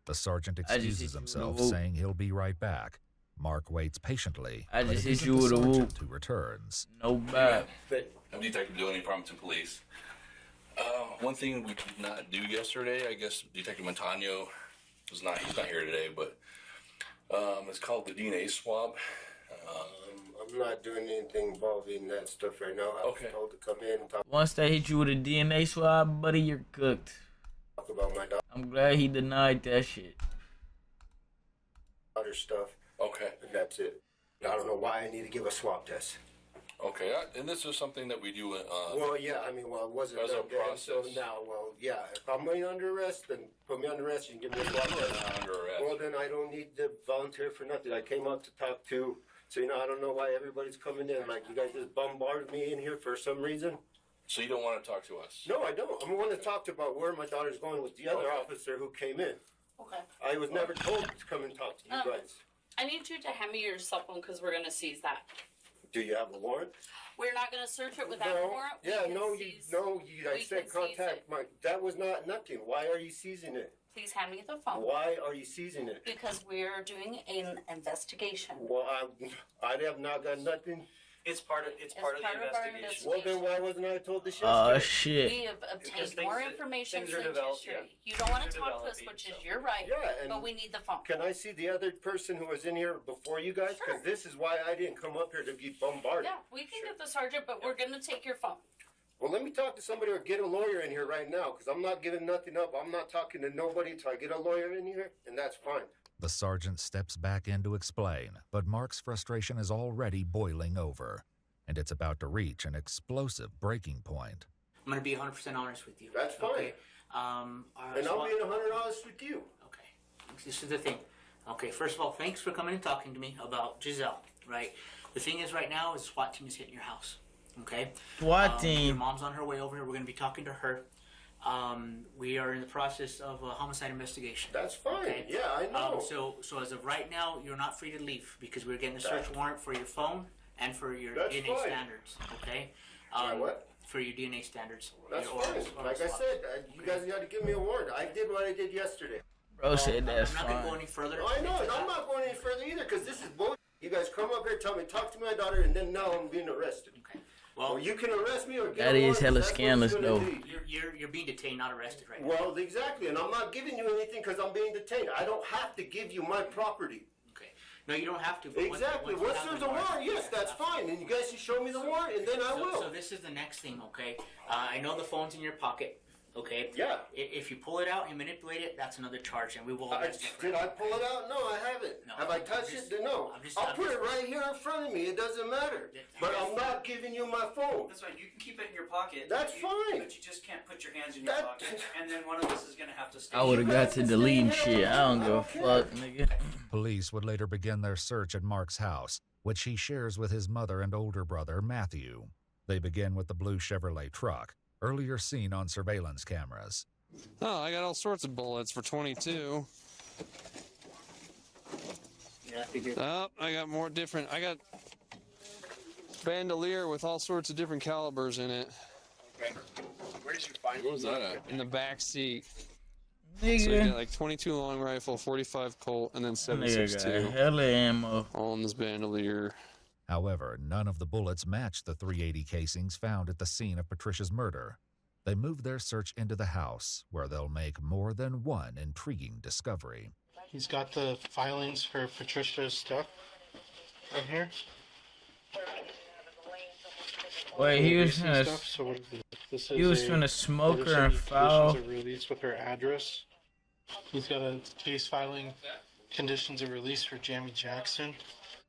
The sergeant I just excuses hit you with a himself, whoop. saying he'll be right back. Mark waits patiently, I but just it hit isn't you the with a whoop. sergeant who returns. No bad. I'm Detective Delaney, Farmington Police. One thing we did not do yesterday, I guess Detective Montano he's not here today, but it's called the DNA swab. I'm not doing anything involving that stuff right now. I was told to come in and talk Once they hit you with a DNA swab, buddy, you're cooked. about my I'm glad he denied that shit. daughter's stuff. Okay. And that's it. I don't know why I need to give a swab test. Okay, and this is something that we do. Well, yeah, I mean, well, it wasn't as a done then, so process. now, well, yeah, if I'm under arrest, then put me under arrest. You can give me a swab test. Not under arrest. Well, then I don't need to volunteer for nothing. I came up to talk to, so, I don't know why everybody's coming in. Like, you guys just bombarded me in here for some reason. So you don't want to talk to us? No, I don't. I want to talk about where my daughter's going with the other officer who came in. Okay. I was never told to come and talk to you guys. I need you to hand me your cell phone because we're going to seize that. Do you have a warrant? We're not going to search it without a warrant. I said contact my, that was not nothing. Why are you seizing it? Please hand me the phone. Why are you seizing it? Because we're doing an investigation. Well, I have not got nothing. It's part of the investigation. Well, then why wasn't I told this Oh, yesterday? shit. We have obtained more information since yesterday. You don't want to talk to us, which is your right, but we need the phone. Can I see the other person who was in here before you guys? Because this is why I didn't come up here to be bombarded. Yeah, we can get the sergeant, but we're going to take your phone. Well, let me talk to somebody or get a lawyer in here right now, because I'm not giving nothing up. I'm not talking to nobody until I get a lawyer in here, and that's fine. The sergeant steps back in to explain, but Mark's frustration is already boiling over, and it's about to reach an explosive breaking point. I'm going to be 100% honest with you. That's fine. Okay? And I'll be 100 honest with you. Okay. This is the thing. Okay, first of all, thanks for coming and talking to me about Giselle, right? The thing is right now is the SWAT team is hitting your house, okay? SWAT team. Your mom's on her way over here. We're going to be talking to her. We are in the process of a homicide investigation. That's fine. Okay? Yeah, I know. So as of right now, you're not free to leave because we're getting a search warrant for your phone and for your That's DNA fine. standards, okay? What? For your DNA standards. That's Your fine. oral Like I swab. said, you guys got to give me a warrant. I did what I did yesterday. Bro said that's I'm not going to fine. go any further. I know, and I'm not going any further either, because this is bullshit. You guys come up here, tell me, talk to my daughter, and then now I'm being arrested. Okay. Well, you can arrest me or get That a is warrant, hella that's what it's scandalous, gonna though. be. You're being detained, not arrested right now. Well, exactly, and I'm not giving you anything because I'm being detained. I don't have to give you my property. No, you don't have to. But Exactly. Once there's a warrant, yes, that's fine, and you guys can show me the warrant, and then I will. So this is the next thing, okay? I know the phone's in your pocket, okay? Yeah. If you pull it out and manipulate it, that's another charge, and we will. Did I pull it out? No, I haven't. Have I touched it? No. I'll put it right here in front of me. It doesn't matter. But I'm not giving you my phone. That's fine. You can keep it in your pocket. That's fine. But you just can't put your hands in your pocket. And then one of us is going to have to stay. I would have got to deleting shit. I don't give a fuck, nigga. Police would later begin their search at Mark's house, which he shares with his mother and older brother, Matthew. They begin with the blue Chevrolet truck, earlier seen on surveillance cameras. Oh, I got all sorts of bullets for 22. Yeah, I figured. Oh, I got more different. I got bandolier with all sorts of different calibers in it. Okay. Where did you find What was that at? In the back seat. Nigga. So you got like 22 long rifle, 45 Colt, and then Nigga 7.62. got hella ammo. All in this bandolier. However, none of the bullets matched the .380 casings found at the scene of Patricia's murder. They move their search into the house, where they'll make more than one intriguing discovery. He's got the filings for Patricia's stuff right here. Wait, he was ABC finna, stuff, so what is this? This he is was a finna smoke notice her of and foul. conditions of release with her address. He's got a case filing conditions of release for Jamie Jackson.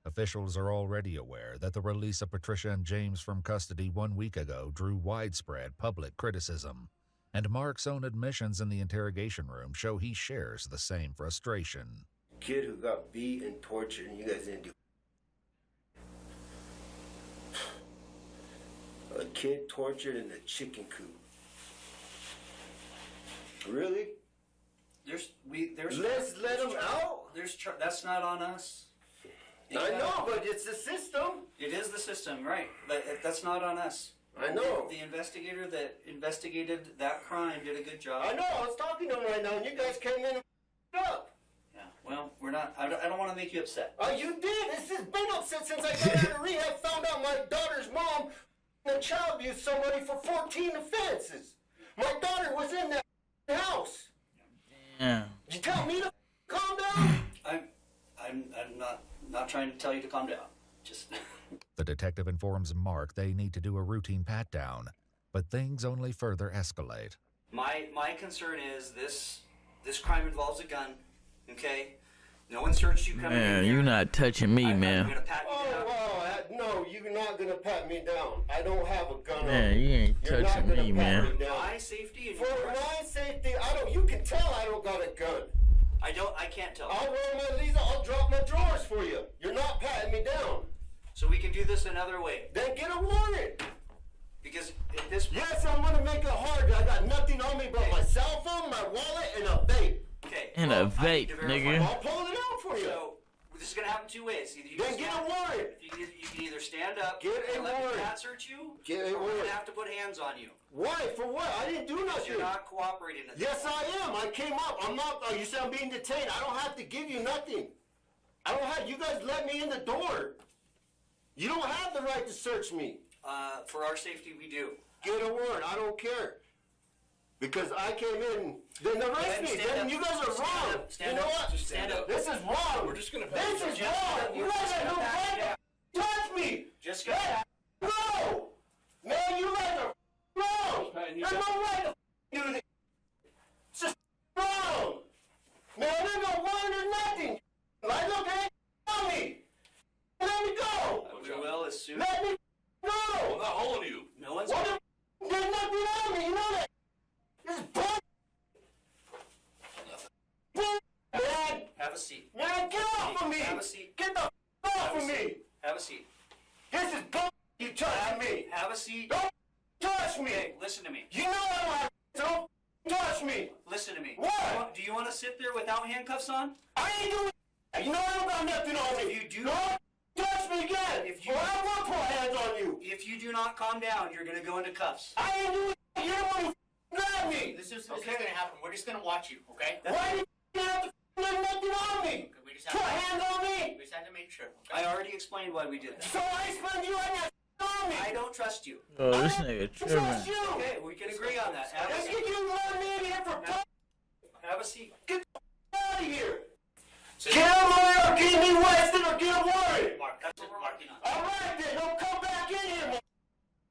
Officials are already aware that the release of Patricia and James from custody 1 week ago drew widespread public criticism, and Mark's own admissions in the interrogation room show he shares the same frustration. Kid who got beat and tortured, and you guys didn't do. A kid tortured in a chicken coop. Really? Let's let him out. That's not on us. I know, but it's the system. It is the system, right? But that's not on us. I know. The investigator that investigated that crime did a good job. I know. I was talking to him right now, and you guys came in and up. Yeah. Well, we're not. I don't want to make you upset. Oh, you did. This has been upset since I got out of rehab. Found out my daughter's mom and child abused somebody for 14 offenses. My daughter was in that house. Yeah. Did you tell me to calm down? I'm not trying to tell you to calm down. Just. The detective informs Mark they need to do a routine pat-down, but things only further escalate. My concern is this crime involves a gun. Okay. No one searched you coming in Man, here. you're not touching me, man. No, you're not gonna pat me down. I don't have a gun on Man, me. you ain't You're not touching gonna me, pat man. me down. My safety and For yours. my safety, you can tell I don't got a gun. I can't tell. I'll roll my Lisa, I'll drop my drawers for you. You're not patting me down. So we can do this another way. Then get a warrant. Because at this point. Yes, I'm gonna make it hard. I got nothing on me but my cell phone, my wallet, and a vape. Okay. And a vape, nigga. I'll pull it out for you. So this is gonna happen two ways. Either you Then get a warrant. You can either stand up Get a and let warrant. the cat search you, Get a or we're warrant. gonna have to put hands on you. Why? For what? I didn't do Because nothing. you're not cooperating. At this Yes, point. I am. I came up. I'm not. You said I'm being detained. I don't have to give you nothing. I don't have. You guys let me in the door. You don't have the right to search me. For our safety, we do. Get a warrant. I don't care. Because I came in. Then arrest me. Then you guys are wrong. You know what? Just stand up. This is wrong. We're just gonna. This is wrong. You guys have no right to touch me. Just go. No. Man, you guys are wrong. There's no right to do this. It's just wrong. Man, there's no warrant or nothing. Like, look, they tell me. Let me go. We will as soon. Let me go. I'm not holding you. No one's. What? There's nothing on me. You know that. This is bull. Bull. Man. Have a seat. Man, get off of me. Have a seat. Get the off of me. Have a seat. This is bull. You touching me. Have a seat. Don't touch me. Okay, listen to me. You know I don't have. Don't touch me. Listen to me. What? Do you want to sit there without handcuffs on? I ain't doing. You know I don't got nothing on me. If you do not touch me again, If you- or I will put hands on you. If you do not calm down, you're gonna go into cuffs. I ain't doing. You don't want to grab me. This is gonna happen. We're just gonna watch you, okay? Why do you have to have nothing on me? We just Put hands on me. We just have to make sure. I already explained why we did that. So I explained you ain't got on me. I don't trust you. Oh, this nigga Trust tripping. you. Okay, we can agree on that. Have a Let's seat. get you one man here for Have a seat. Get the out of here. Sit Get a lawyer or get me Weston or get a warrant. Mark, that's what we're marking on. All right then, don't come back in here, man.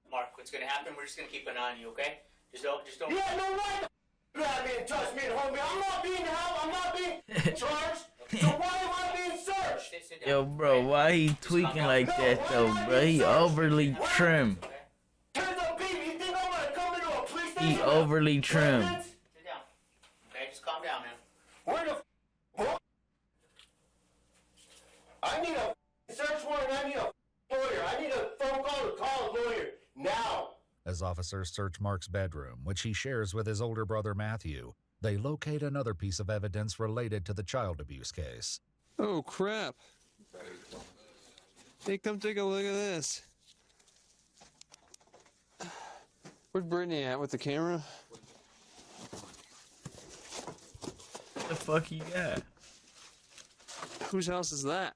Mark, what's gonna happen? We're just gonna keep an eye on you, okay? Just don't. You have no right to grab me and touch me and hold me. I'm not being held. I'm not being charged. So why am I being searched? Sit down. Yo, bro, why he tweaking like that though, bro? He overly trim. Turns up, baby. You think I'm gonna come into a police station? He overly trim. Sit down. Okay, just calm down, man. Where the I need a search warrant. I need a lawyer. I need a phone call to call a lawyer now. As officers search Mark's bedroom, which he shares with his older brother Matthew, they locate another piece of evidence related to the child abuse case. Oh, crap. Hey, come take a look at this. Where's Brittany at with the camera? What the fuck he got? Whose house is that?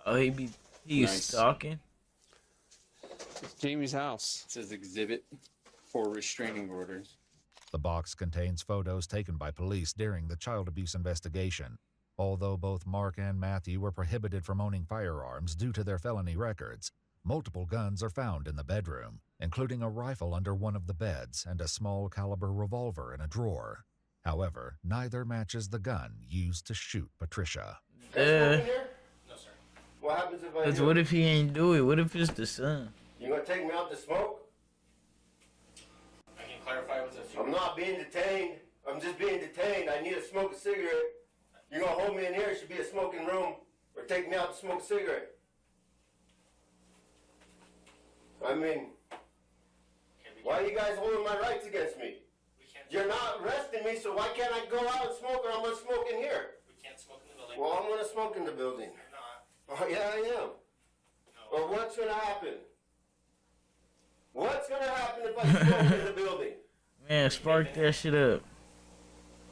Oh, he's Nice. stalking. It's Jamie's house. It says exhibit for restraining orders. The box contains photos taken by police during the child abuse investigation. Although both Mark and Matthew were prohibited from owning firearms due to their felony records, multiple guns are found in the bedroom, including a rifle under one of the beds and a small caliber revolver in a drawer. However, neither matches the gun used to shoot Patricia. No, sir. What happens if I Cause do? what if he ain't do it? What if it's the son? You gonna take me out to smoke? I can clarify with a few. I'm not being detained. I'm just being detained. I need to smoke a cigarette. You're gonna hold me in here. It should be a smoking room. Or take me out to smoke a cigarette. I mean, why are you guys holding my rights against me? You're not arresting me, so why can't I go out and smoke, or I'm gonna smoke in here? We can't smoke in the building. Well, I'm gonna smoke in the building. You're not. Oh, yeah, I am. Or what's gonna happen? What's gonna happen if I smoke in the building? Man, spark that shit up.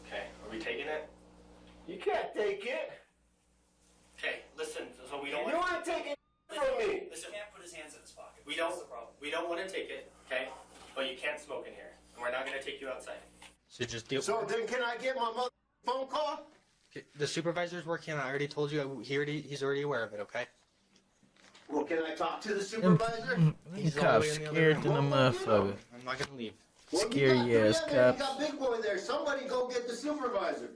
Okay, are we taking it? You can't take it. Okay, listen. So we don't. You want to take it from me? Listen, he can't put his hands in his pocket. We don't want to take it, okay? But you can't smoke in here, and we're not going to take you outside. So just deal. So then, can I get my phone call? The supervisor's working on it. I already told you. He's already aware of it. Okay. Well, can I talk to the supervisor? These cops scared than a motherfucker. I'm not gonna leave. Scary ass You cops. got Big Boy there. Somebody go get the supervisor.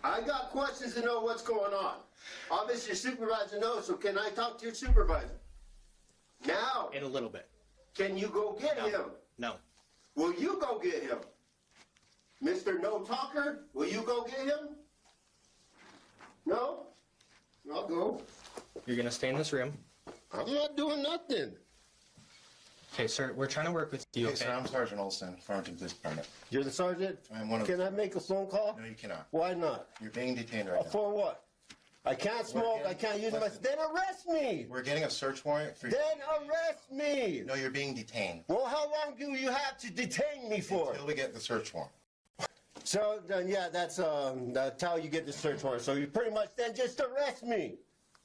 I got questions to know what's going on. Obviously, your supervisor knows, so can I talk to your supervisor? Now. In a little bit. Can you go get him? No. Will you go get him? Mr. No Talker, will you go get him? No? I'll go. You're gonna stay in this room. I'm not doing nothing. Okay, sir. We're trying to work with you. Hey, Okay. sir, I'm Sergeant Olson, Farmington Police Department. You're the sergeant? I'm one of Can I make a phone call? No, you cannot. Why not? You're being detained right now. For what? I can't smoke, I can't use my... Then arrest me! We're getting a search warrant for... Then arrest me! No, you're being detained. Well, how long do you have to detain me for? Until we get the search warrant. So, then, yeah, that's how you get the search warrant. So you pretty much then just arrest me.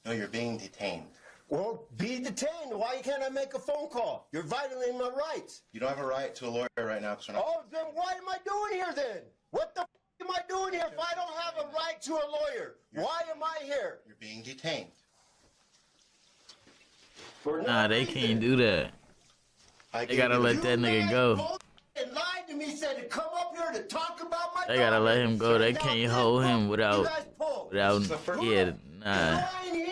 No, you're being detained. Well, be detained. Why can't I make a phone call? You're violating my rights. You don't have a right to a lawyer right now because we're not... Oh, then why am I doing here then? What the am I doing here if I don't have a right to a lawyer? Why am I here? You're being detained. Nah, they can't do that. They gotta let that nigga go. And lied to me, said to come up here to talk about my They gotta let him go. They can't hold him without, yeah, nah.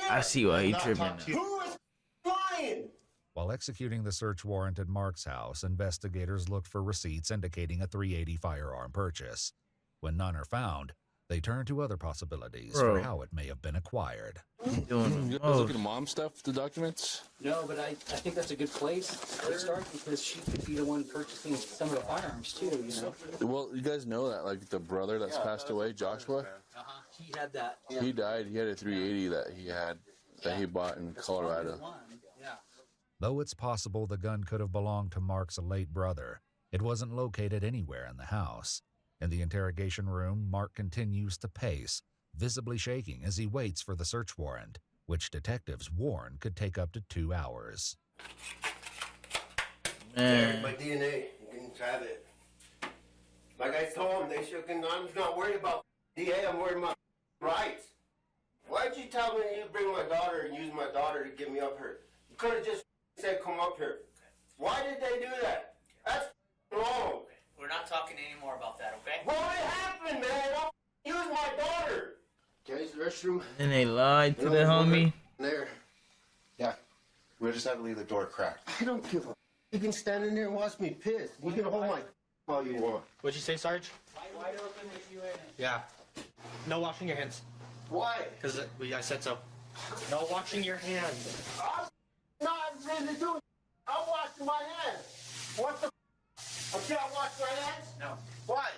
I see why he tripping now. Who is lying? While executing the search warrant at Mark's house, investigators looked for receipts indicating a .380 firearm purchase. When none are found, they turn to other possibilities for how it may have been acquired. You guys look at mom stuff, the documents? No, but I think that's a good place to start because she could be the one purchasing some of the firearms too, you know? Well, you guys know that, like, the brother that's passed away, Joshua? He had that. He died. He had a .380 that he bought in Colorado. Though it's possible the gun could have belonged to Mark's late brother, it wasn't located anywhere in the house. In the interrogation room, Mark continues to pace, visibly shaking as he waits for the search warrant, which detectives warn could take up to 2 hours. There's my DNA. You can have it. Like I told them, they should. I'm not worried about DA. I'm worried about rights. Why'd you tell me you bring my daughter and use my daughter to get me up here? You could have just said come up here. Why did they do that? That's wrong. We're not talking anymore about that, okay? Well, it happened, man. I'll use my daughter. Okay, the restroom. And they lied to the homie. There. Yeah. We'll just have to leave the door cracked. I don't give a. You can stand in there and watch me piss. You can hold my all you want. What'd you say, Sarge? Wide open with you in it. Yeah. No washing your hands. Why? Because I said so. No washing your hands. I'm not really doing. I'm washing my hands. What the? I can't wash my hands? No. Why?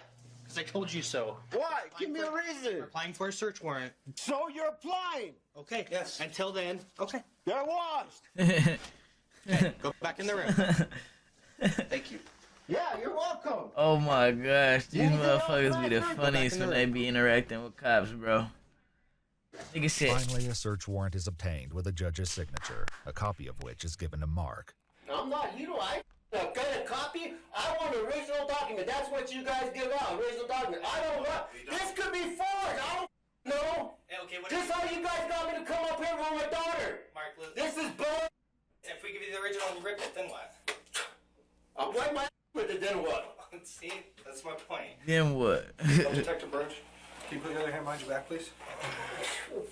Because I told you so. Why? Give me a reason. We're applying for a search warrant. So you're applying? Okay. Yes. Until then, okay. They're washed. Okay, go back in the room. Thank you. Yeah, you're welcome. Oh my gosh, these motherfuckers be the funniest when they be interacting with cops, bro. Nigga said. Finally, a search warrant is obtained with a judge's signature, a copy of which is given to Mark. I'm not, I got a copy. I want an original document. That's what you guys give out, original document. I don't know. This could be forged. I don't know. Hey, okay, what Just how you guys got me to come up here with my daughter. Mark, listen. This is bull. If we give you the original and you rip it, then what? I'll wipe my with it, then what? See, that's my point. Then what? Detective Burge, can you put your other hand behind your back, please?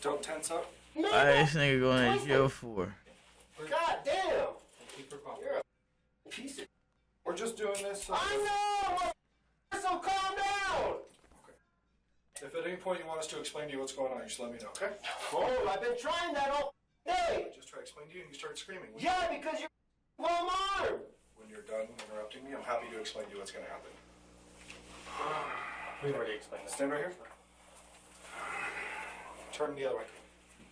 Don't tense up. Why this nigga going to jail for? God damn. Keep her calm. You're a piece of... We're just doing this. I know! So calm down! If at any point you want us to explain to you what's going on, you just let me know, okay? Oh, I've been trying that all day. Just try to explain to you and you start screaming. Yeah, because you're well armed. When you're done interrupting me, I'm happy to explain to you what's going to happen. We've already explained that. Stand right here. Turn the other way.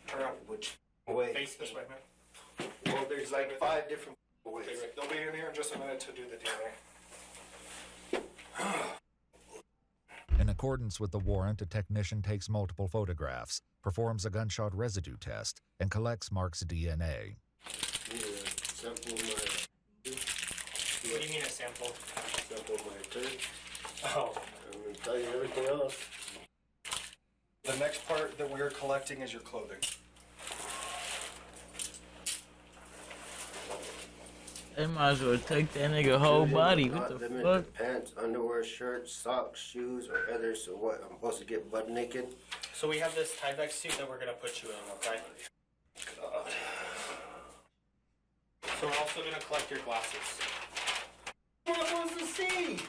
Turn around. Which way? Face this way, man. Well, there's like 5 different ways. Okay, right. They'll be in here in just a minute to do the DNA. In a accordance with the warrant, a technician takes multiple photographs, performs a gunshot residue test, and collects Mark's DNA. Sample my... What do you mean a sample? Sample my turd. Oh. I'm going to tell you everything else. The next part that we're collecting is your clothing. They might as well take that nigga whole body. What the fuck? Pants, underwear, shirts, socks, shoes, or others. So what? I'm supposed to get butt naked? So we have this Tyvek suit that we're gonna put you in, okay? God. So we're also gonna collect your glasses. What am I supposed to see?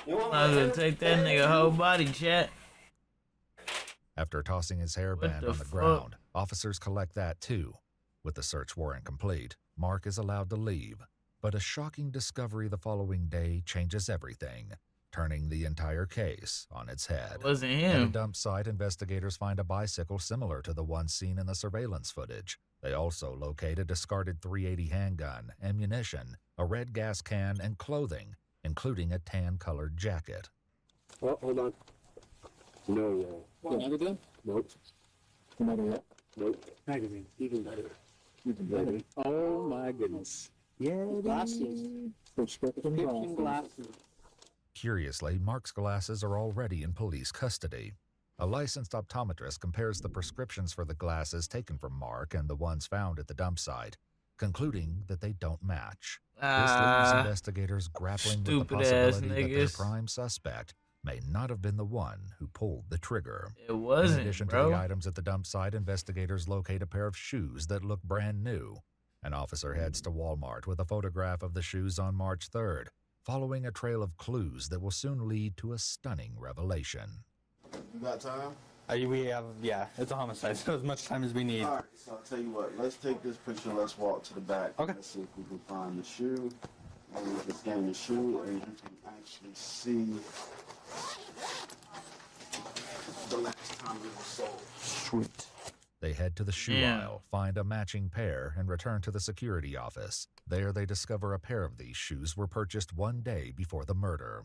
You want Might as well my take that nigga whole body, chat. After tossing his hairband the on the fuck? ground, officers collect that too. With the search warrant complete, Mark is allowed to leave. But a shocking discovery the following day changes everything, turning the entire case on its head. It wasn't At a him. dump site, investigators find a bicycle similar to the one seen in the surveillance footage. They also locate a discarded .380 handgun, ammunition, a red gas can, and clothing, including a tan-colored jacket. Oh, hold on. No, Another gun? Nope. Another what? Nope. Magazine. Even better. Even better. Oh my goodness. Yeah, glasses. Prescription glasses. Curiously, Mark's glasses are already in police custody. A licensed optometrist compares the prescriptions for the glasses taken from Mark and the ones found at the dump site, concluding that they don't match. This leaves investigators grappling with the stupid-ass possibility that their niggas. prime suspect may not have been the one who pulled the trigger. It wasn't, In addition bro. to the items at the dump site, investigators locate a pair of shoes that look brand new. An officer heads to Walmart with a photograph of the shoes on March 3rd, following a trail of clues that will soon lead to a stunning revelation. You got time? We have, yeah, it's a homicide, so as much time as we need. All right, so I'll tell you what. Let's take this picture. Let's walk to the back. Okay. Let's see if we can find the shoe. And we can scan the shoe, and you can actually see the last time it was sold. Sweet. They head to the shoe aisle, find a matching pair, and return to the security office. There they discover a pair of these shoes were purchased one day before the murder.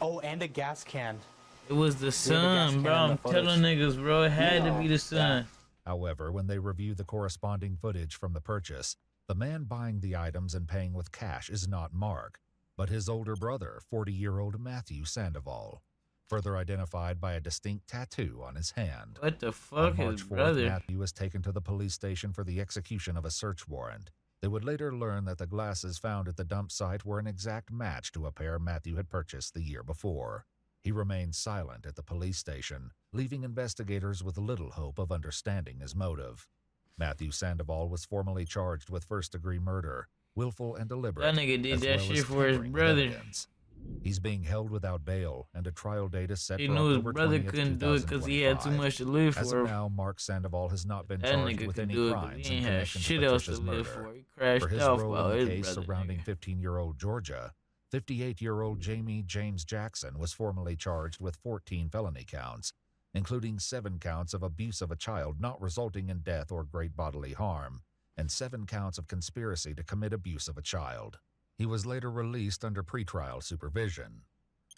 Oh, and a gas can. It was the sun, bro. I'm telling niggas, bro. It had to be the sun. However, when they review the corresponding footage from the purchase, the man buying the items and paying with cash is not Mark, but his older brother, 40-year-old Matthew Sandoval, further identified by a distinct tattoo on his hand. What the fuck, On his March 4th, brother? Matthew was taken to the police station for the execution of a search warrant. They would later learn that the glasses found at the dump site were an exact match to a pair Matthew had purchased the year before. He remained silent at the police station, leaving investigators with little hope of understanding his motive. Matthew Sandoval was formally charged with first-degree murder, willful and deliberate. That nigga did as that well shit as for his tampering with brother. evidence. He's being held without bail, and a trial date is set He for knew his October brother 20th, couldn't do it 'cause he had too 2025. much to live As for. of now, Mark Sandoval has not been That charged nigga with could any do it 'cause crimes he in ain't had connection shit to else to Patricia's live murder. for. He crashed For his off role while in his the case brother, surrounding 15-year-old Georgia, 58-year-old Jamie James Jackson was formally charged with 14 felony counts, including 7 counts of abuse of a child not resulting in death or great bodily harm, and 7 counts of conspiracy to commit abuse of a child. He was later released under pretrial supervision.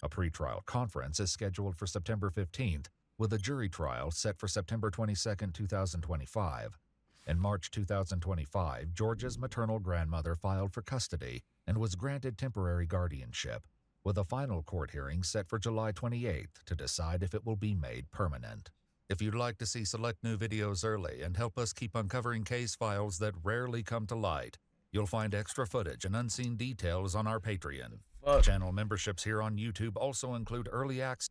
A pretrial conference is scheduled for September 15th, with a jury trial set for September 22, 2025. In March 2025, Georgia's maternal grandmother filed for custody and was granted temporary guardianship, with a final court hearing set for July 28th to decide if it will be made permanent. If you'd like to see select new videos early and help us keep uncovering case files that rarely come to light, you'll find extra footage and unseen details on our Patreon. Channel memberships here on YouTube also include early access.